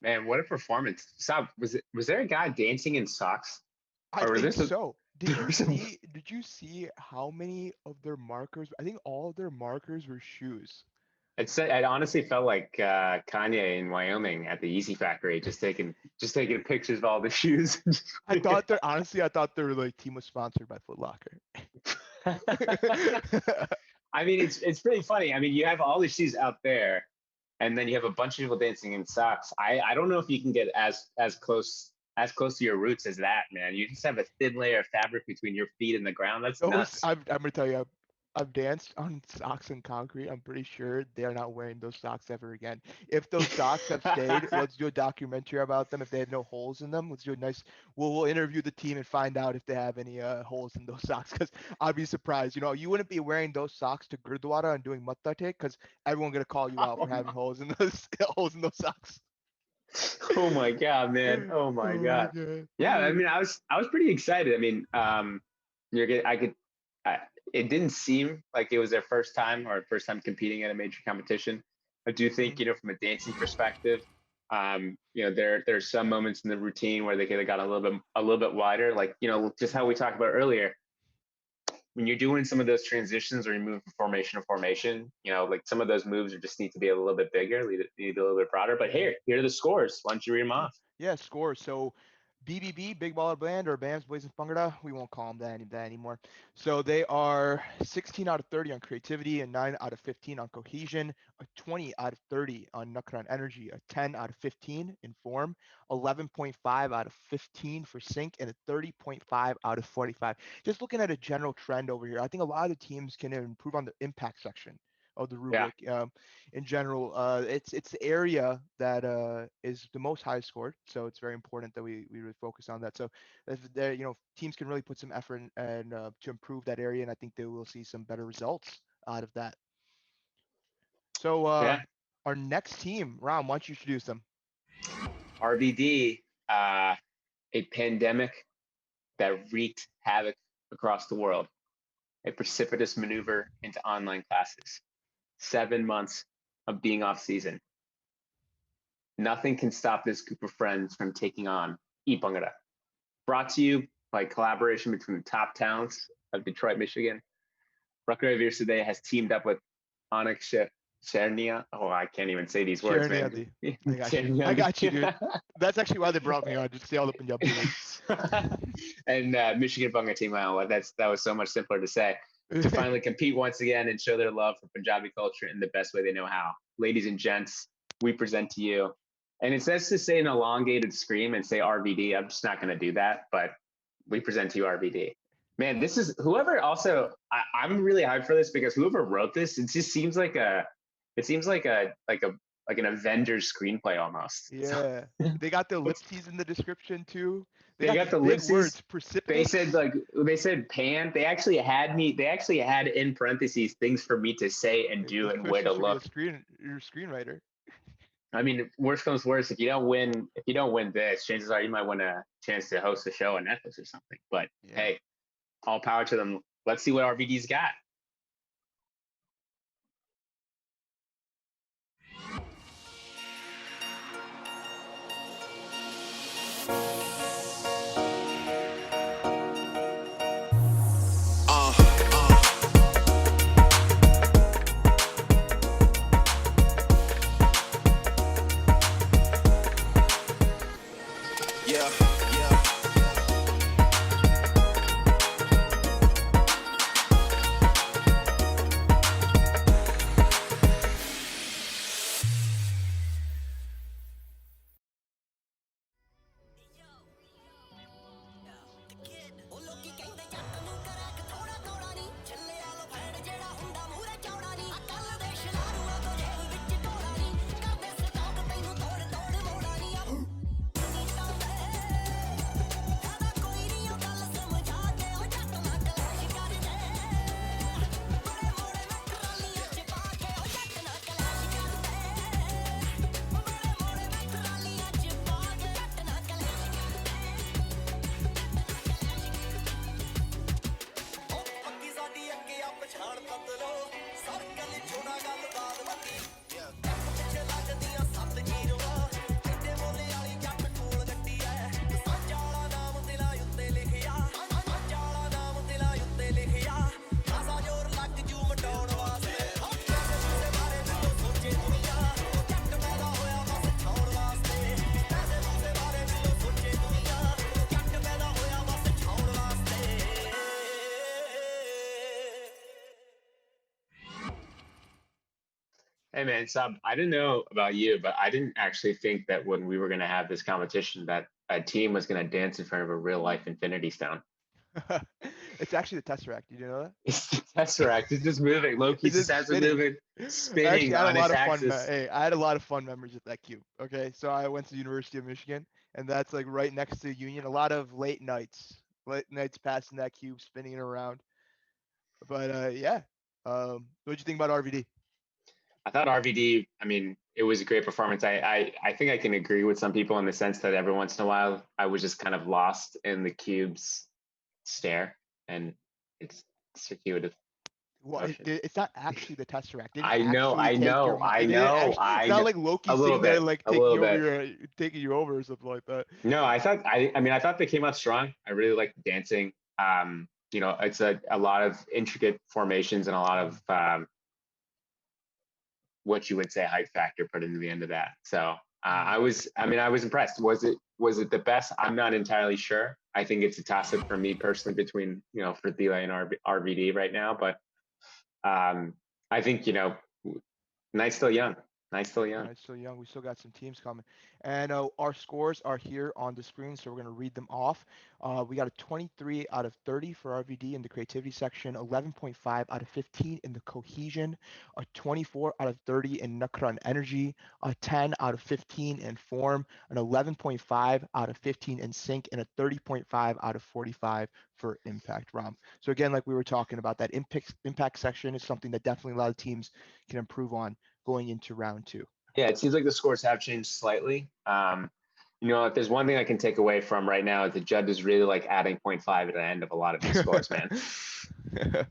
S2: Man, what a performance! Stop. Was there a guy dancing in socks,
S1: I
S2: or was there
S1: think
S2: some?
S1: so. Did
S2: There
S1: you
S2: was some.
S1: see? Did you see how many of their markers? I think all of their markers were shoes.
S2: It honestly felt like Kanye in Wyoming at the Yeezy factory, just taking pictures of all the shoes.
S1: I thought their like team was sponsored by Foot Locker.
S2: I mean, it's pretty funny. I mean, you have all the shoes out there, and then you have a bunch of people dancing in socks. I don't know if you can get as close to your roots as that, man. You just have a thin layer of fabric between your feet and the ground. That's
S1: Those
S2: nuts.
S1: I'm gonna tell you, I've danced on socks and concrete. I'm pretty sure they're not wearing those socks ever again. If those socks have stayed, let's do a documentary about them. If they have no holes in them, let's do a nice. We'll interview the team and find out if they have any holes in those socks. Because I'd be surprised. You know, you wouldn't be wearing those socks to Gurdwara and doing matta take because everyone's gonna call you out for having holes in those holes in those socks.
S2: Oh my god, man! Oh my
S1: Oh my
S2: god!
S1: god.
S2: Yeah, I mean, I was pretty excited. I mean, you're get I could. It didn't seem like it was their first time or first time competing at a major competition. I do think,
S1: Mhm.
S2: from a dancing perspective, there's some moments in the routine where they could have got a little bit wider, like just how we talked about earlier. When you're doing some of those transitions or you move from formation to formation, like some of those moves just need to be a little bit bigger, need to be a little bit broader. But
S1: Yeah.
S2: here are the scores. Why don't you read them
S1: Yeah,
S2: off?
S1: yeah, scores. So BBB, Big Baller Band, or BAM's Blazing Bhangra, we won't call them that anymore. So they are 16 out of 30 on creativity, and 9 out of 15 on cohesion, a 20 out of 30 on Nukran energy, a 10 out of 15 in form, 11.5 out of 15 for sync, and a 30.5 out of 45. Just looking at a general trend over here, I think a lot of the teams can improve on the impact section of the
S2: Yeah,
S1: rubric. In general, it's the area that is the most high scored. So it's very important that we really focus on that. So if there, teams can really put some effort and to improve that area, and I think they will see some better results out of that. So
S2: yeah.
S1: our next team, Ron, why don't you introduce them?
S2: RVD, a pandemic that wreaked havoc across the world, a precipitous maneuver into online classes, 7 months of being off season. Nothing can stop this group of friends from taking on eBhangra. Brought to you by collaboration between the top talents of Detroit, Michigan. Rutger today has teamed up with Onyx Chernia. Oh, I can't even say these words,
S1: Sharon
S2: man.
S1: Andy. I got you. I got you, dude. That's actually why they brought me on, just to say all the Punjabi names.
S2: And Michigan Bhangra team. Wow, that was so much simpler to say. To finally compete once again and show their love for Punjabi culture in the best way they know how. Ladies and gents, we present to you. And it says to say an elongated scream and say RVD. I'm just not going to do that, but we present to you RVD. Man, this is whoever also, I'm really hyped for this because whoever wrote this, it just seems like an Avengers screenplay almost.
S1: Yeah. They got the ellipses in the description too. They
S2: They
S1: got
S2: got
S1: these
S2: the
S1: big
S2: ellipses.
S1: words,
S2: They
S1: precipitous.
S2: said pan. They actually had in parentheses things for me to say and do
S1: This
S2: and where
S1: person
S2: to
S1: should be
S2: look.
S1: your screenwriter.
S2: I mean, worst comes worst, if you don't win this, chances are you might win a chance to host a show on Netflix or something. But
S1: Yeah.
S2: hey, all power to them. Let's see what RVD's got.
S3: Yeah, yeah. ਉਹ ਲੋਕੀ ਕਹਿੰਦੇ ਜੱਟ ਨੂੰ ਕਰਾ ਕੇ ਥੋੜਾ ਥੋੜਾ ਨਹੀਂ ਛੱਲੇ ਵਾਲੋ fan ਜਿਹੜਾ ਹੁੰਦਾ ਮੂਰੇ ਚੌੜਾ ਨਹੀਂ ਕੱਲ ਦੇ ਸ਼ਲਾਰੂਆਂ ਤੋਂ ਜੇਬ ਵਿੱਚ ਢੋੜਾ ਨਹੀਂ ਕਰਦੇ ਸਟਾਕ ਤੈਨੂੰ ਤੋੜ ਤੋੜ ਮੋੜਾ ਨਹੀਂ ਨੀਤਾ ਦੇ ਆਦਾ ਕੋਈ ਨਹੀਂ ਉਹ ਗੱਲ ਸਮਝਾ ਦੇ ਉਹ ਜੱਟ ਨਾ ਕਲੈਸ਼ ਕਰਦੇ ਬੜੇ ਮੋੜੇ ਮੈਂ ਟਰਾਲੀਆਂ ਚ ਪਾ ਕੇ ਉਹ ਜੱਟ ਨਾ ਕਲੈਸ਼ ਕਰਦੇ ਬੜੇ ਮੋੜੇ ਮੈਂ ਟਰਾਲੀਆਂ ਚ ਪਾ ਕੇ ਜੱਟ ਨਾ ਕਲੈਸ਼ ਪੱਕੀ ਸਾਡੀ ਅੱਗੇ ਆ ਪਛਾਣ ਤਤਲੋ ਸਰਕਲ ਛੋੜਾ ਗੱਲ ਬਾਤ ਬੱਕੀ ਪਿੱਛੇ ਲੱਗਦੀਆਂ 7 ਜੀਰੋਆਂ ਐਡੇ ਮੋਲੇ
S2: Hey man, Sab, I didn't know about you, but I didn't actually think that when we were going to have this competition that a team was going to dance in front of a real life Infinity Stone.
S1: It's actually the Tesseract. Did you know that?
S2: It's the Tesseract. It's just moving. Loki
S1: It's
S2: just
S1: just
S2: has it
S1: spinning.
S2: moving,
S1: Actually,
S2: spinning
S1: I had a
S2: on
S1: lot
S2: its
S1: of fun.
S2: axis.
S1: Hey, I had a lot of fun memories with that cube. Okay, so I went to the University of Michigan, and that's like right next to Union. A lot of late nights passing that cube, spinning it around. But yeah, what'd you think about RVD?
S2: I thought RVD, I mean, it was a great performance. I think I can agree with some people in the sense that every once in a while I was just kind of lost in the cube's stare and its circuitous
S1: Well,
S2: motion.
S1: it's not actually the Tesseract. They didn't
S2: I know,
S1: actually
S2: I
S1: take your.
S2: know, I
S1: They didn't
S2: know,
S1: actually. It's
S2: I
S1: not
S2: know.
S1: like Loki
S2: A little
S1: sitting there
S2: bit,
S1: like
S2: a little bit.
S1: taking you over or something like that.
S2: No, I mean, I thought they came out strong. I really liked the dancing. It's a lot of intricate formations and a lot of what you would say hype factor put into the end of that. So I was impressed. Was it the best? I'm not entirely sure. I think it's a toss up for me personally between, Fertila and RVD right now. But I think, Night's still young. Night's still young.
S1: Right, still young. We still got some teams coming, and our scores are here on the screen, so we're gonna read them off. We got a 23 out of 30 for RVD in the creativity section, 11.5 out of 15 in the cohesion, a 24 out of 30 in Nakran energy, a 10 out of 15 in form, an 11.5 out of 15 in sync, and a 30.5 out of 45 for impact ROM. So again, like we were talking about, that impact section is something that definitely a lot of teams can improve on going into round two.
S2: Yeah, it seems like the scores have changed slightly. If there's one thing I can take away from right now, is the judges really like adding 0.5 at the end of a lot of these scores, man.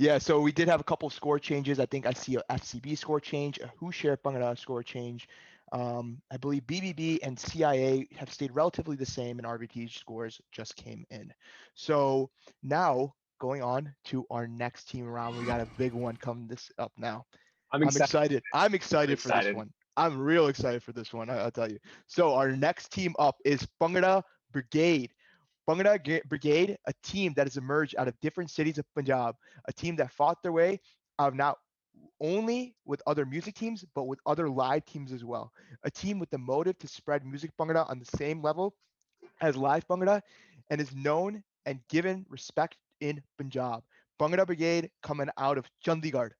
S1: Yeah, so we did have a couple score changes. I think I see a FCB score change, a Hushare Bangla score change. I believe BBB and CIA have stayed relatively the same, and RVT's scores just came in. So now going on to our next team round, we got a big one coming this up now. I'm excited. I'm excited for this one. I'm real excited for this one. I'll tell you. So our next team up is Bhangra Brigade. Bhangra Brigade, a team that has emerged out of different cities of Punjab, a team that fought their way out not only with other music teams, but with other live teams as well. A team with the motive to spread music Bhangra on the same level as live Bhangra, and is known and given respect in Punjab. Bhangra Brigade coming out of Chandigarh.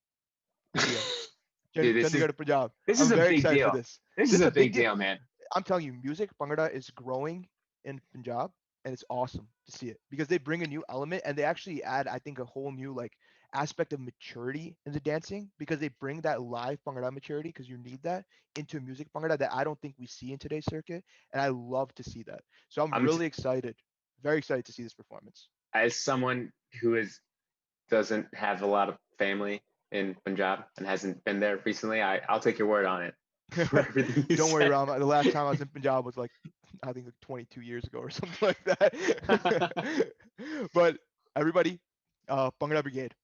S2: Dude, this
S1: Chandigarh, Punjab.
S2: is
S1: I'm
S2: a
S1: very
S2: big
S1: excited
S2: deal.
S1: for this.
S2: This is a big deal, man.
S1: I'm telling you, music Bhangra is growing in Punjab, and it's awesome to see it because they bring a new element and they actually add, I think, a whole new like aspect of maturity in the dancing because they bring that live Bhangra maturity because you need that into music Bhangra that I don't think we see in today's circuit, and I love to see that. So I'm really excited, very excited to see this performance.
S2: As someone who doesn't have a lot of family in Punjab and hasn't been there recently, I'll take your word on it.
S1: Don't worry, Ram. The last time I was in Punjab was like, I think like 22 years ago or something like that. But everybody, Bhangra Brigade.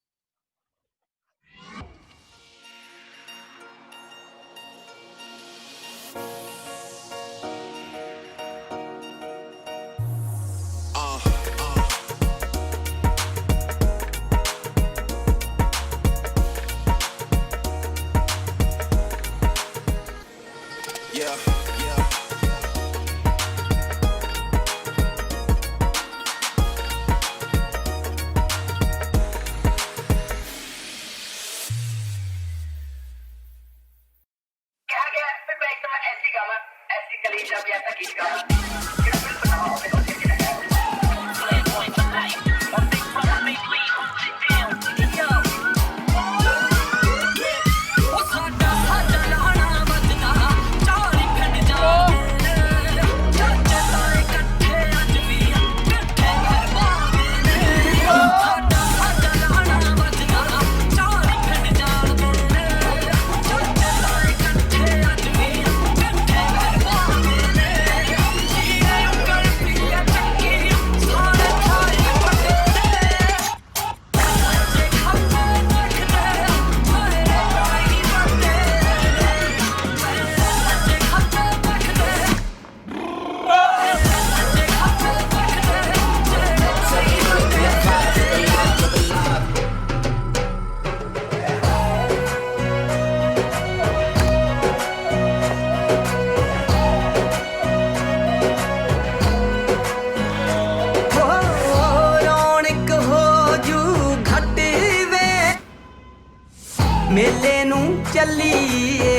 S3: ਮੇਲੇ ਨੂੰ ਚੱਲੀਏ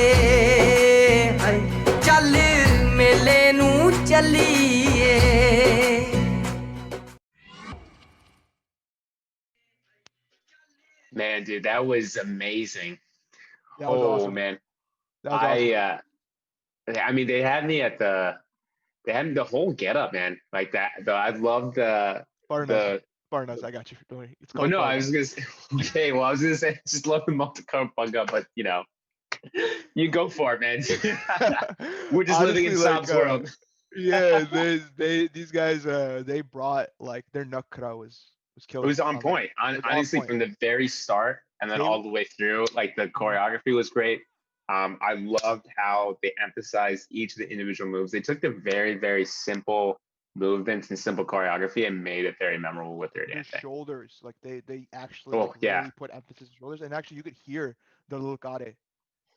S3: ਹਾਏ ਚੱਲ ਮੇਲੇ ਨੂੰ ਚੱਲੀਏ
S2: Man, dude, that was amazing.
S1: That was
S2: Oh
S1: awesome.
S2: man,
S1: That was awesome.
S2: I mean, they had me at they had the whole get up, man. Like that. I loved
S1: Farnas. Farnas, I got you. Don't worry. It's
S2: Well,
S1: called
S2: no, I
S1: Farnas.
S2: was gonna say. Okay, well, I was gonna say just love the multicolor bug up, but you know, you go for it, man. We're just living in
S1: Honestly, like,
S2: Sob's world.
S1: yeah, these guys they brought like their nakra was
S2: It
S1: killer.
S2: was on point.
S1: It was on
S2: Honestly,
S1: point.
S2: from the very start and then
S1: They-
S2: all the way through, like the choreography was great. I loved how they emphasized each of the individual moves. They took the very, very simple movements and simple choreography and made it very memorable with their
S1: Their
S2: dancing.
S1: shoulders, like they actually
S2: Oh,
S1: like
S2: yeah.
S1: really put emphasis on shoulders, and actually you could hear the lukare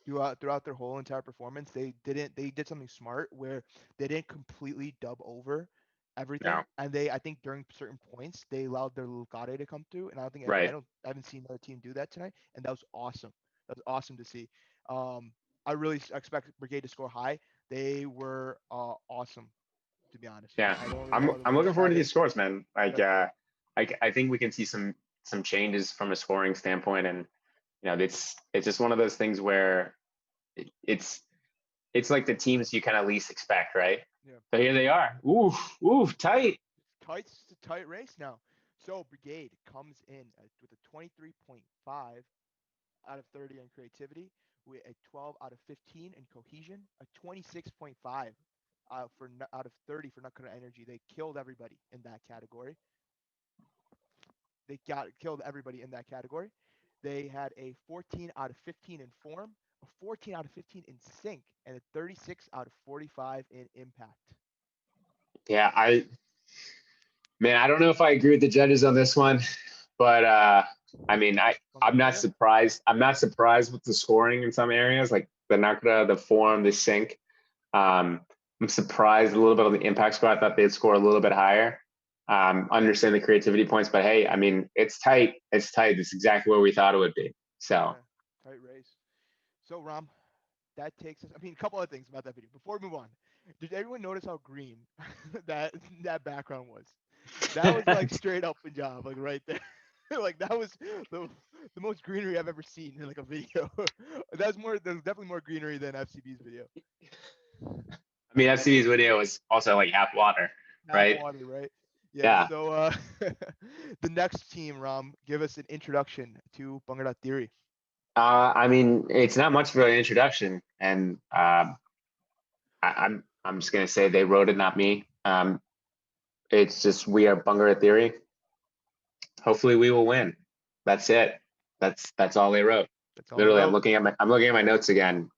S1: throughout their whole entire performance. They did something smart where they didn't completely dub over everything,
S2: No.
S1: and I think during certain points they allowed their lukare to come through, and I
S2: Right.
S1: haven't seen another team do that tonight, and that was awesome. That was awesome to see. I really expect Brigade to score high. They were awesome, to be honest.
S2: Yeah,
S1: I don't really know
S2: I'm
S1: other
S2: I'm
S1: words
S2: looking
S1: to
S2: forward
S1: add
S2: to
S1: it.
S2: these scores, man. Like, I think we can see some changes from a scoring standpoint, and you know, it's just one of those things where it's like the teams you kind of least expect, right?
S1: Yeah.
S2: So here they are. Ooh, ooh, tight.
S1: It's a tight race now. So Brigade comes in with a 23.5 out of 30 in creativity, with a 12 out of 15 in cohesion, a 26.5 out of 30 for Nutcracker Energy. They killed everybody in that category. Killed everybody in that category. They had a 14 out of 15 in form, a 14 out of 15 in sync, and a 36 out of 45 in impact.
S2: Yeah, I don't know if I agree with the judges on this one, but I mean, I'm not surprised. I'm not surprised with the scoring in some areas, like the Nakra, the form, the sync. I'm surprised a little bit on the impact score. I thought they'd score a little bit higher. Understand the creativity points, but hey, I mean, it's tight. It's tight. It's exactly where we thought it would be. So
S1: yeah, tight race. So Ram, that takes us. I mean, a couple of things about that video before we move on. Did everyone notice how green that background was? That was like straight up Punjab, like right there. Like that was the most greenery I've ever seen in like a video. There's definitely more greenery than FCB's video.
S2: I mean, FCB's video was also like half water, right?
S1: Half water, right?
S2: Yeah.
S1: So the next team, Ram, give us an introduction to Bhangra Theory.
S2: I mean, it's not much of an introduction, and I'm just gonna say they wrote it, not me. It's just we are Bhangra Theory. Hopefully, we will win. That's it. That's all they wrote. Literally, I'm looking at my notes again.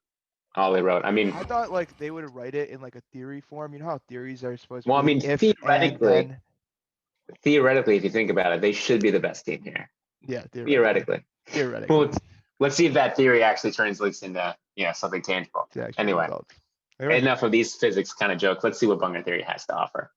S2: All they wrote. I mean,
S1: I thought like they would write it in like a theory form. You know how theories are supposed to be.
S2: Well, I mean,
S1: if,
S2: theoretically,
S1: and then.
S2: Theoretically, if you think about it, they should be the best team here.
S1: Yeah,
S2: Theoretically.
S1: Theoretically.
S2: Well, let's see if that theory actually translates into something tangible. Anyway, enough of these physics kind of jokes. Let's see what Bhangra Theory has to offer.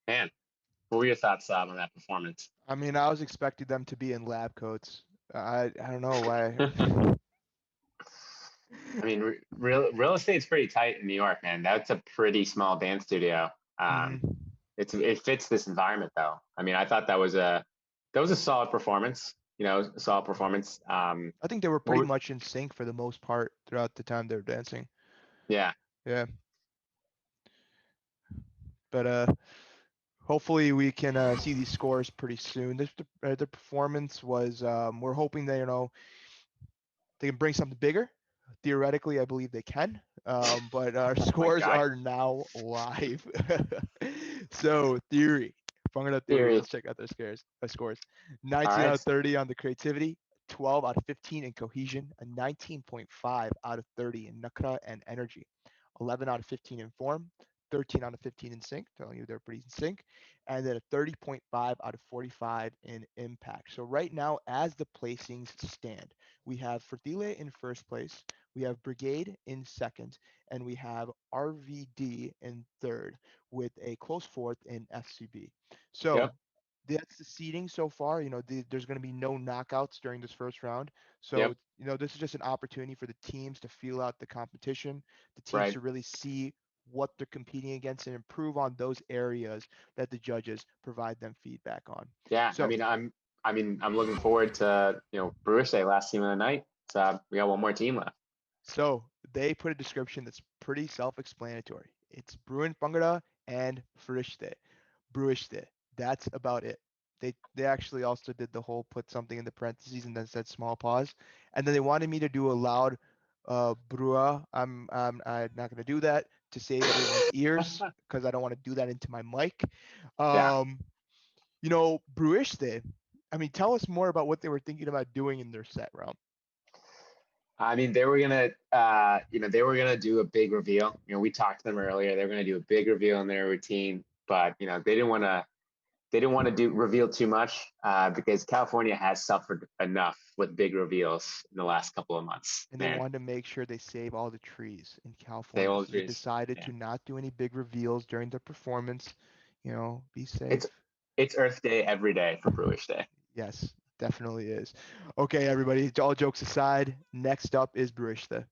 S2: Man, what were your thoughts on that performance?
S1: I mean, I was expecting them to be in lab coats. I don't know why.
S2: I mean, real estate's pretty tight in New York, man. That's a pretty small dance studio. Um,
S1: hmm
S2: it fits this environment though. I mean, I thought that was a solid performance. A solid performance.
S1: I think they were
S2: What
S1: pretty
S2: were-
S1: much in sync for the most part throughout the time they were dancing.
S2: yeah,
S1: Yeah, but hopefully we can see these scores pretty soon. The performance was we're hoping that they can bring something bigger. Theoretically, I believe they can, but our
S2: oh my
S1: scores
S2: god,
S1: are now live. So theory, Bhangra theory.
S2: theory.
S1: Let's check out their scores.
S2: All
S1: 19 out
S2: right,
S1: of 30 on the creativity, 12 out of 15 in cohesion, a 19.5 out of 30 in nakra and energy, 11 out of 15 in form, 13 out of 15 in sync, telling you they're pretty in sync, and then a 30.5 out of 45 in impact. So right now, as the placings stand, we have Fertile in first place, we have Brigade in second, and we have RVD in third, with a close fourth in FCB. So
S2: yep,
S1: that's the seeding so far. There's going to be no knockouts during this first round. So,
S2: yep,
S1: this is just an opportunity for the teams to feel out the competition, the teams
S2: right,
S1: to really see what they're competing against and improve on those areas that the judges provide them feedback on.
S2: yeah. I
S1: So,
S2: mean, I'm looking forward to Brewers Day, last team of the night. So we got one more team left.
S1: So they put a description that's pretty self-explanatory. It's Bruin Bangura and Frishte. Bruishte. That's about it. They actually also did the whole put something in the parentheses and then said small pause. And then they wanted me to do a loud brua. I'm not gonna do that to save everyone's ears because I don't want to do that into my mic.
S2: Yeah.
S1: Um, Bruishte. I mean, tell us more about what they were thinking about doing in their set round.
S2: I mean, they were gonna do a big reveal. We talked to them earlier. They were gonna do a big reveal in their routine, but they didn't want to do reveal too much because California has suffered enough with big reveals in the last couple of months.
S1: And they
S2: Man,
S1: wanted to make sure they save all the trees in
S2: they
S1: California.
S2: all
S1: So they
S2: trees.
S1: decided
S2: Yeah,
S1: to not do any big reveals during the performance. Be
S2: it's
S1: safe.
S2: it's Earth Day every day for Brewers Day.
S1: Yes, definitely is. Okay, everybody, all jokes aside, next up is Barista.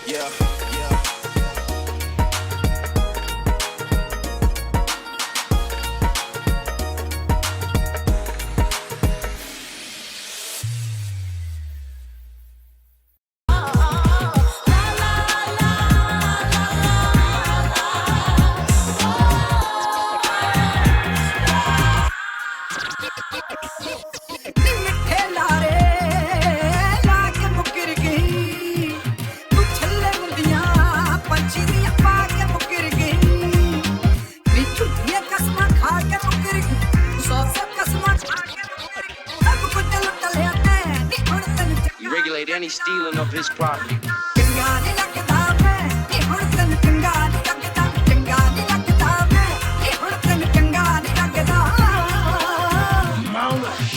S3: Yeah, yeah. You regulate any stealing of his property.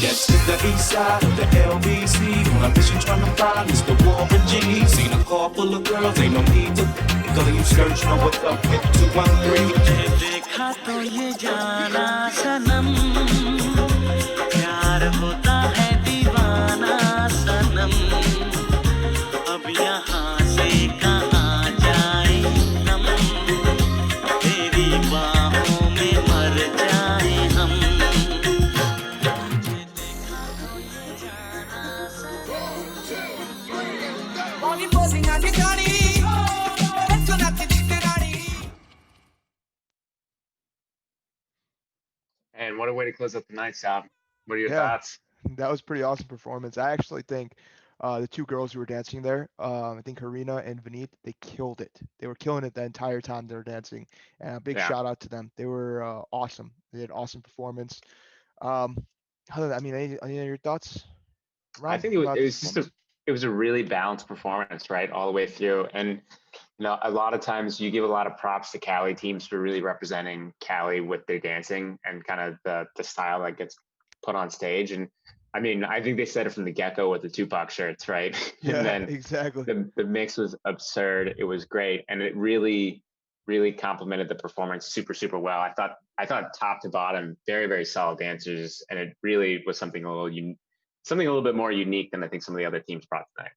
S3: Just to the east side of the LBC. On a mission trying to find Mr. Warren G. Seen a car full of girls, ain't no need to go you search, know what's up with 213. देखा तो ये जाना सनम प्यार होता है दीवाना सनम अब यहाँ से कहाँ जाए हम तेरी बाहों में मर जाए हम And what a way to close up the night, Sal. What are your
S1: Yeah,
S2: thoughts?
S1: that was pretty awesome performance. I actually think the two girls who were dancing there, I think Harina and Vineet, they killed it. They were killing it the entire time they were dancing. And a big
S2: Yeah,
S1: shout out to them. They were awesome. They had awesome performance. Um, I mean, any of your thoughts,
S2: I
S1: Ron,
S2: think it
S1: about the
S2: was just a
S1: performance?
S2: it was a really balanced performance, right, all the way through. And a lot of times you give a lot of props to Cali teams for really representing Cali with their dancing and kind of the style that gets put on stage. And I mean, I think they said it from the get-go with the Tupac shirts, right?
S1: Yeah,
S2: And then
S1: exactly.
S2: the mix was absurd. It was great, and it really complemented the performance super well. I thought top to bottom, very very solid dancers, and it really was something a little bit more unique than I think some of the other teams brought tonight.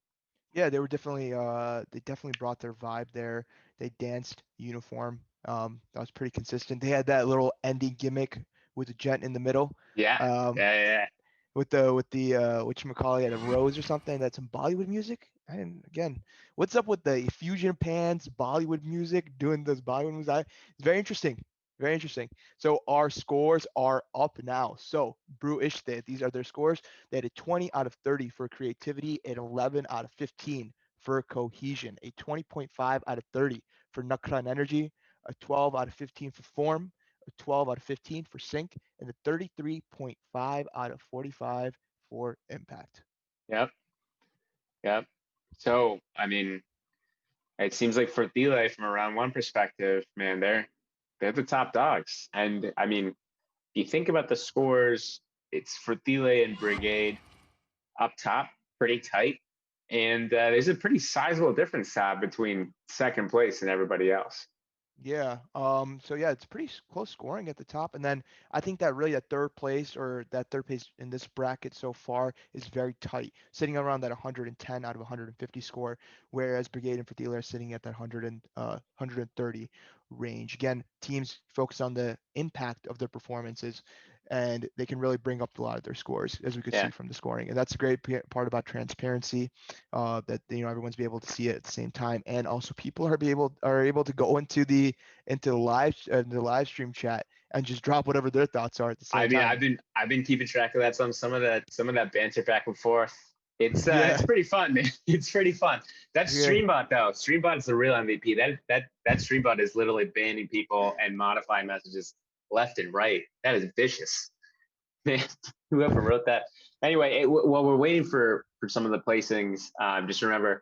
S1: Yeah, they were definitely they definitely brought their vibe there. They danced uniform. That was pretty consistent. They had that little ending gimmick with the gent in the middle.
S2: Yeah,
S1: Um,
S2: yeah.
S1: with the whatchamacallit, a rose or something. That's some Bollywood music. And again, what's up with the fusion pans, Bollywood music, doing those Bollywood moves? It's very interesting. Very interesting. So our scores are up now. So Brew Ishte, these are their scores. They had a 20 out of 30 for creativity, an 11 out of 15 for cohesion, a 20.5 out of 30 for Nakran Energy, a 12 out of 15 for form, a 12 out of 15 for sync, and a 33.5 out of 45 for impact.
S2: Yep. So I mean, it seems like for Delay, from a round one perspective, man, they're the top dogs. And I mean, if you think about the scores, it's for Delay and Brigade up top, pretty tight. And there's a pretty sizable difference between second place and everybody else.
S1: Yeah. So yeah, it's pretty close scoring at the top, and then I think that really that third place in this bracket so far is very tight, sitting around that 110 out of 150 score, whereas Brigade and Fadila are sitting at that 130 range. Again, teams focus on the impact of their performances, and they can really bring up a lot of their scores, as we could see from the scoring. And that's a great part about transparency, that everyone's be able to see it at the same time, and also people are able to go into the live stream chat and just drop whatever their thoughts are at the same time.
S2: I've been keeping track of that, some of that banter back and forth. It's
S1: Yeah.
S2: It's pretty fun, man. It's pretty fun. That Streambot though, Streambot is the real MVP. That Streambot is literally banning people and modifying messages left and right. That is vicious. Man, whoever wrote that. Anyway, while we're waiting for some of the placings, just remember,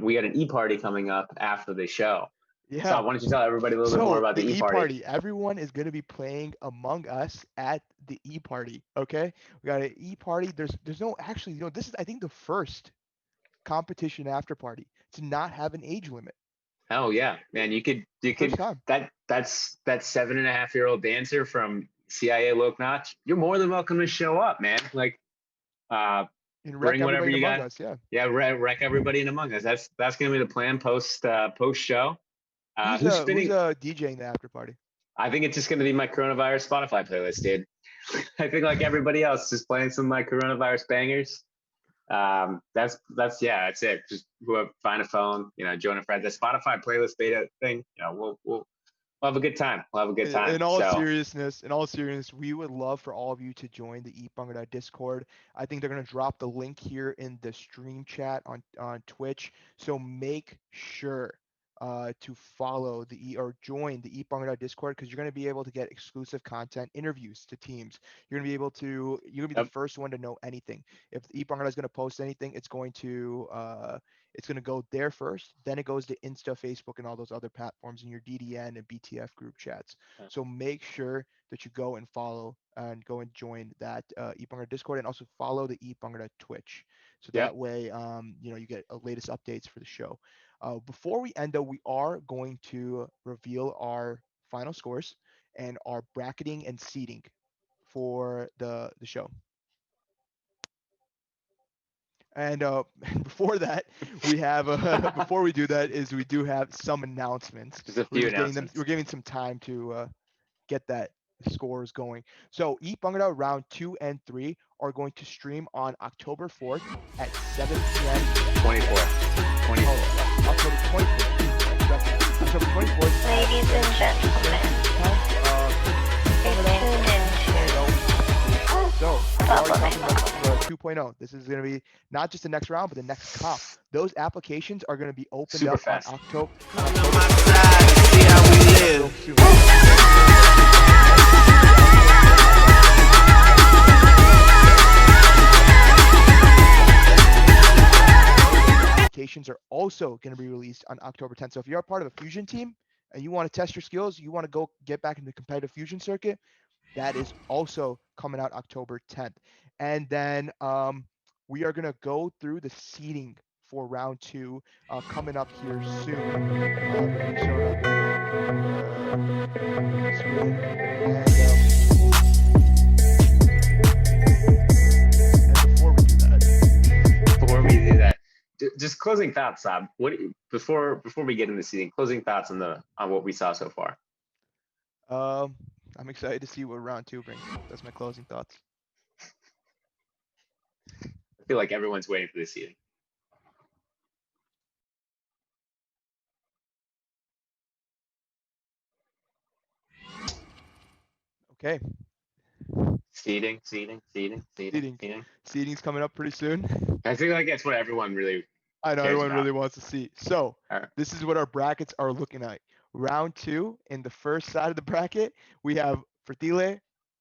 S2: we got an e-party coming up after the show.
S1: Yeah.
S2: So why don't you tell everybody a little bit more about the e-party?
S1: Everyone is going to be playing Among Us at the e-party. Okay, we got an e-party. There's no actually, this is I think the first competition after party to not have an age limit.
S2: Oh yeah, man! You could that's 7.5-year-old dancer from CIA Loke Notch. You're more than welcome to show up, man. Like, bring whatever you got.
S1: Us,
S2: yeah, wreck everybody in Among Us. That's gonna be the plan post show.
S1: Who's DJing the after party?
S2: I think it's just going to be my coronavirus Spotify playlist, dude. I think like everybody else, just playing some of my coronavirus bangers. That's it. Just find a phone, join a friend. The Spotify playlist beta thing, we'll have a good time. We'll have a good time.
S1: In all seriousness, we would love for all of you to join the eBhangra Discord. I think they're going to drop the link here in the stream chat on Twitch. So make sure to follow or join the eBhangra Discord, because you're going to be able to get exclusive content, interviews to teams. You're going to be the first one to know anything. If eBhangra is going to post anything, it's going to go there first, then it goes to Insta, Facebook, and all those other platforms in your DDN and BTF group chats. So make sure that you go and follow and go and join that eBhangra Discord, and also follow the eBhangra Twitch. So that way, you get latest updates for the show. Before we end, though, we are going to reveal our final scores and our bracketing and seeding for the show. And before that, we have before we do that, we do have some announcements.
S2: Just a few announcements.
S1: We're giving some time to get that scores going. So eBhangra round 2 and 3 are going to stream on October 4th at 7 p.m.
S2: 24th.
S1: October 24th. October 24th.
S4: Ladies and gentlemen, you're tuned into
S1: So, we're talking about 2.0. This is going to be not just the next round, but the next comp. Those applications are going to be opened
S2: Super
S1: up
S2: fast.
S1: on October.
S5: On my side, see how we live.
S1: invitations are also going to be released on October 10th. So if you're a part of a fusion team and you want to test your skills, you want to go get back into the competitive fusion circuit, that is also coming out October 10th. And then we are going to go through the seeding for round 2 coming up here soon. Let me show it up here. Screen. And before we do
S2: that, just closing thoughts, Sab. What before we get into seeding, closing thoughts on what we saw so far.
S1: I'm excited to see what round 2 brings. That's my closing thoughts.
S2: I feel like everyone's waiting for the seeding.
S1: Okay.
S2: Seeding.
S1: Seeding's coming up pretty soon.
S2: I feel like that's what everyone really.
S1: I know
S2: cares
S1: everyone
S2: about.
S1: really wants to see. So this is what our brackets are looking like. Round 2, in the first side of the bracket, we have Fertile,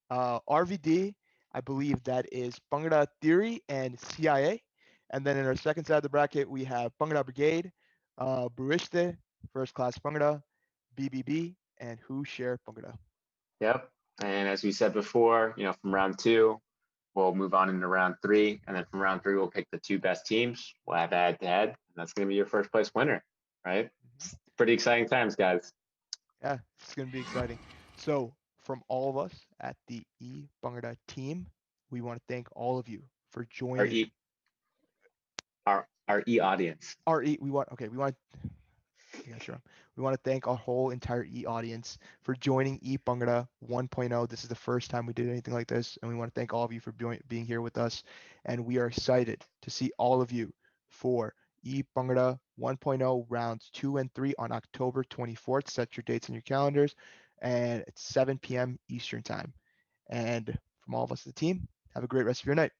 S1: RVD. I believe that is Bhangra Theory and CIA. And then in our second side of the bracket, we have Bhangra Brigade, Burishte, First Class Bhangra, BBB, and Who Share Bhangra.
S2: Yep. And as we said before, from round 2, we'll move on into round 3. And then from round 3, we'll pick the 2 best teams. We'll have head-to-head. And that's going to be your first place winner, right? Mm-hmm. Pretty exciting times, guys.
S1: Yeah, it's going to be exciting. So from all of us at the eBhangra team, we want to thank all of you for joining.
S2: Our audience.
S1: We want to thank our whole entire audience for joining eBhangra 1.0. This is the first time we did anything like this, and we want to thank all of you for being here with us. And we are excited to see all of you for eBhangra 1.0 rounds 2 and 3 on October 24th. Set your dates in your calendars, and it's 7 p.m. Eastern time. And from all of us at the team, have a great rest of your night.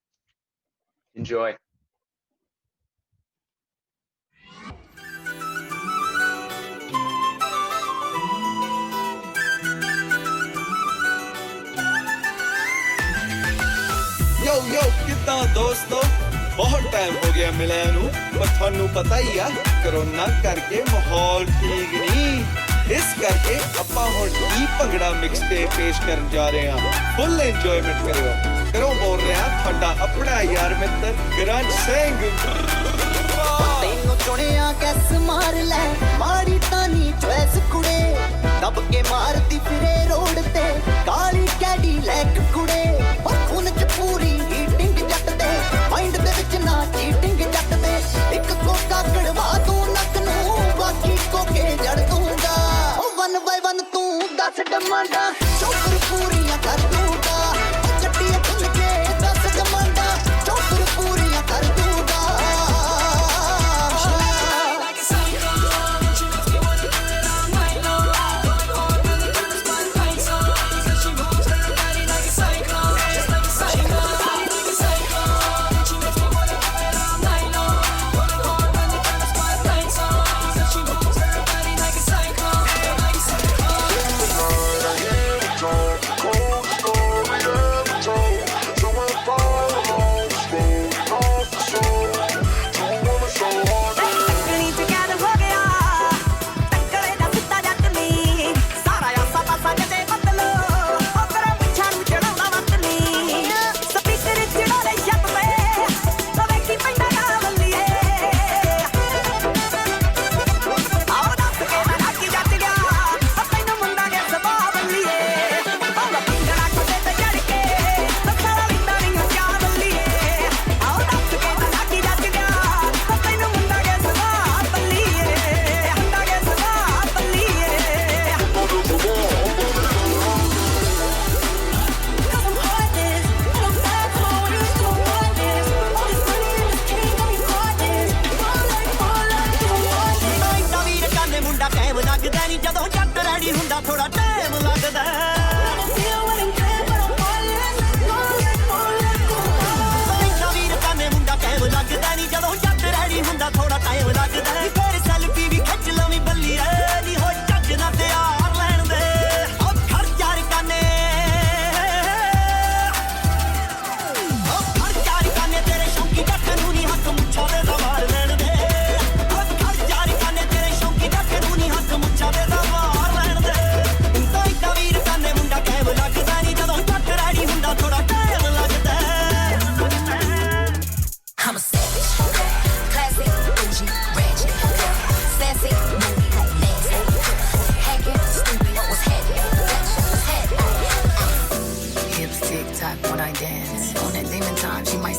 S2: Enjoy.
S6: यो कितना दोस्तों बहुत time हो गया मिले नू पर थानू पता ही आ कोरोना करके माहौल ठीक नहीं इस करके ਆਪਾਂ ਹੁਣ ਭੰਗੜਾ ਮਿਕਸ ਤੇ ਪੇਸ਼ ਕਰਨ ਜਾ ਰਹੇ ਹਾਂ ਫੁੱਲ ਇੰਜੋਇਮੈਂਟ ਕਰੋ ਬੋਲ ਰਿਹਾ ਤੁਹਾਡਾ ਆਪਣਾ ਯਾਰ ਮਿੱਤਰ ਗਰੰਜ ਸਿੰਘ
S3: ਤੈਨੂੰ ਚੁਣਿਆ ਕੈਸ ਮਾਰ ਲੈ ਮਾਰੀ ਤਾਂ ਨੀ ਚੁਐਸ ਕੁੜੇ ਦਬ ਕੇ ਮਾਰਦੀ ਫਿਰੇ ਰੋਡ ਤੇ ਕਾਲੀ ਕੈਡੀ ਲੈਕ ਕੁੜੇ ਉਹ ਖੂਨ ਚ ਪੂਰੀ ਹੀਟਿੰਗ ਜੱਟ ਦੇ ਮਾਈਂਡ ਦੇ ਵਿੱਚ ਨਾ ਚੀਟਿੰਗ ਜੱਟ ਦੇ ਇੱਕ ਕੋਕਾ ਕੜਵਾ ਤੂੰ ਨੱਕ ਨੂੰ ਬਾਕੀ ਕੋਕੇ ਜੜ ਦੂੰਗਾ ਉਹ 1 by 1 ਤੂੰ 10 ਡਮਾਂਡਾ ਚੋਕਰ ਪੂਰੀਆਂ ਕਰ ਦੂੰਗਾ ਉਹ ਚੱਟੀਆਂ ਖੁੱਲ ਕੇ 10 ਡਮਾਂਡਾ ਚੋਕਰ ਪੂਰੀਆਂ ਕਰ ਦੂੰਗਾ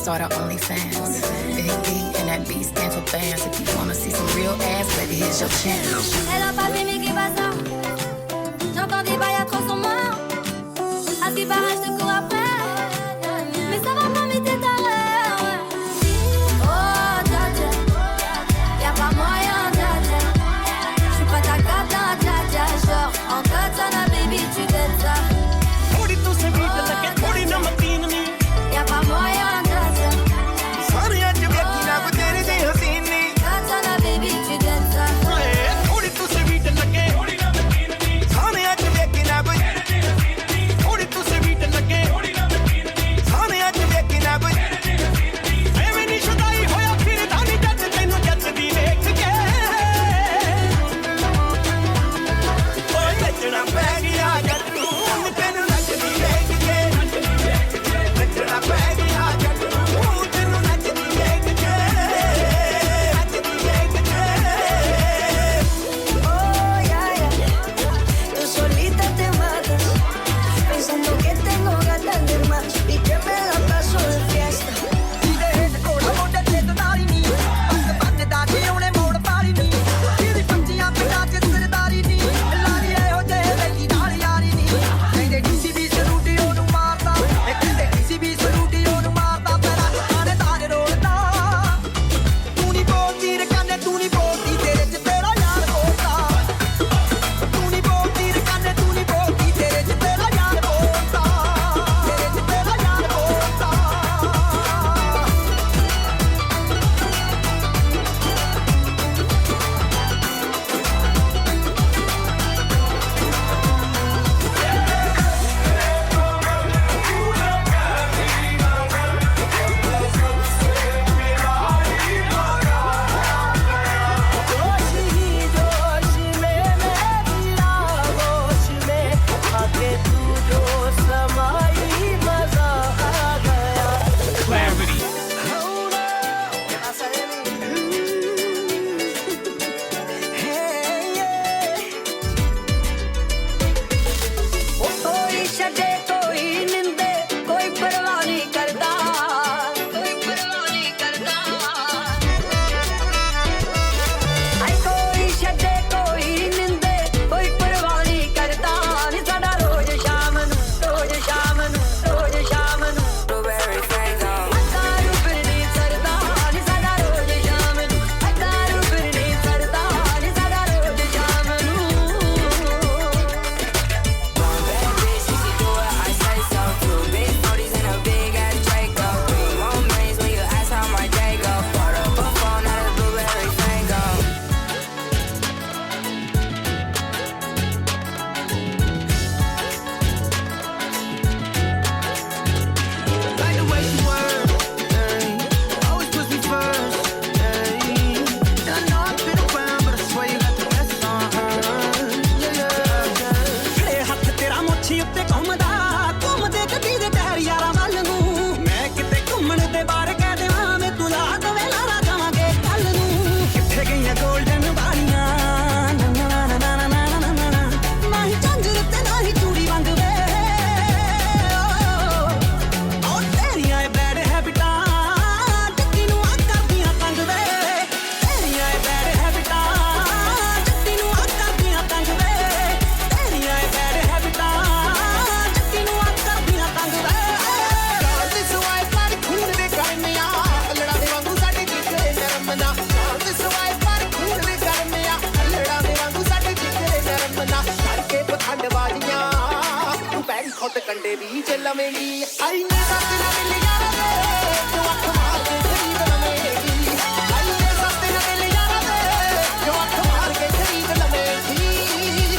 S7: start our OnlyFans. Big B and that B stand for bands. If you wanna see some real ass, baby, here's your chance.
S8: Elle a pas vu mais qui va ça? J'entends des bails à trop sur moi. À ce qui paraît, je te cours après. Mais ça va pas, mais t'es taré. Oh, dja dja. Y'a pas moyen, dja dja. J'suis pas ta cata, dja dja. Genre, en katana, baby, tu t'aides ça.
S9: थोड़ी तू से beat लगे थोड़ी नमकीन नी
S8: Y'a pas moyen, dja dja.
S9: सारे अज वेखी ना कोई तेरी दी हसीन नी
S8: Katana, baby, tu t'aides ça.
S9: थोड़ी तू से बीट लगे थोड़ी नमकीन नी सारे अज वेखी ना कोई तेरी दी हसीन नी थोड़ी तू से बीट लगे थोड़ी नमकीन नी सारे अज वेखी ना कोई तेरी दी हसीन नी एवें नी शुदाई होया फिर दानी जज तैनू जचदी वेख के ओए नचना पै गया जट्टू तैनू नचदी वेख के नचना पै गया जट्टू तैनू नचदी वेख के नचदी वेख के
S3: Oh, yeah, yeah. Tú solita te matas, pensando que tengo ganas de más y que me la paso de fiesta.
S9: ਕੰਡੇ ਵੀ ਚੱਲਵੇਂਗੀ ਆਈ ਨੇ ਸੱਤ ਨਾ ਮਿਲ ਯਾਰਾ ਦੇ ਜੋ ਅੱਖ ਮਾਰ ਕੇ ਖਰੀਦ ਲਵੇਂਗੀ ਆਈ ਨੇ ਸੱਤ ਨਾ ਮਿਲ ਯਾਰਾ ਦੇ ਜੋ ਅੱਖ ਮਾਰ ਕੇ ਖਰੀਦ ਲਵੇਂਗੀ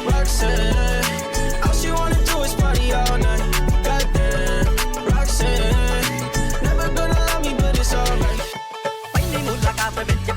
S9: Roxanne, all she wanna do is party all night. Goddamn, Roxanne, never gonna love me, but it's alright.
S3: पहिली मुलाकात ਵਿੱਚ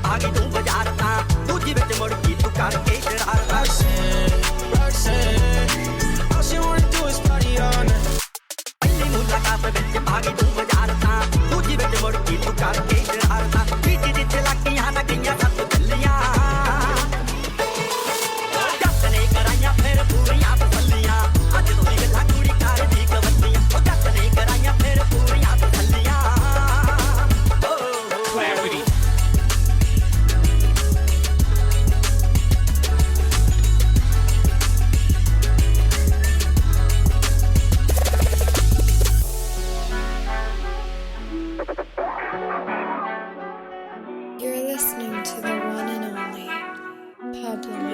S8: y'all doing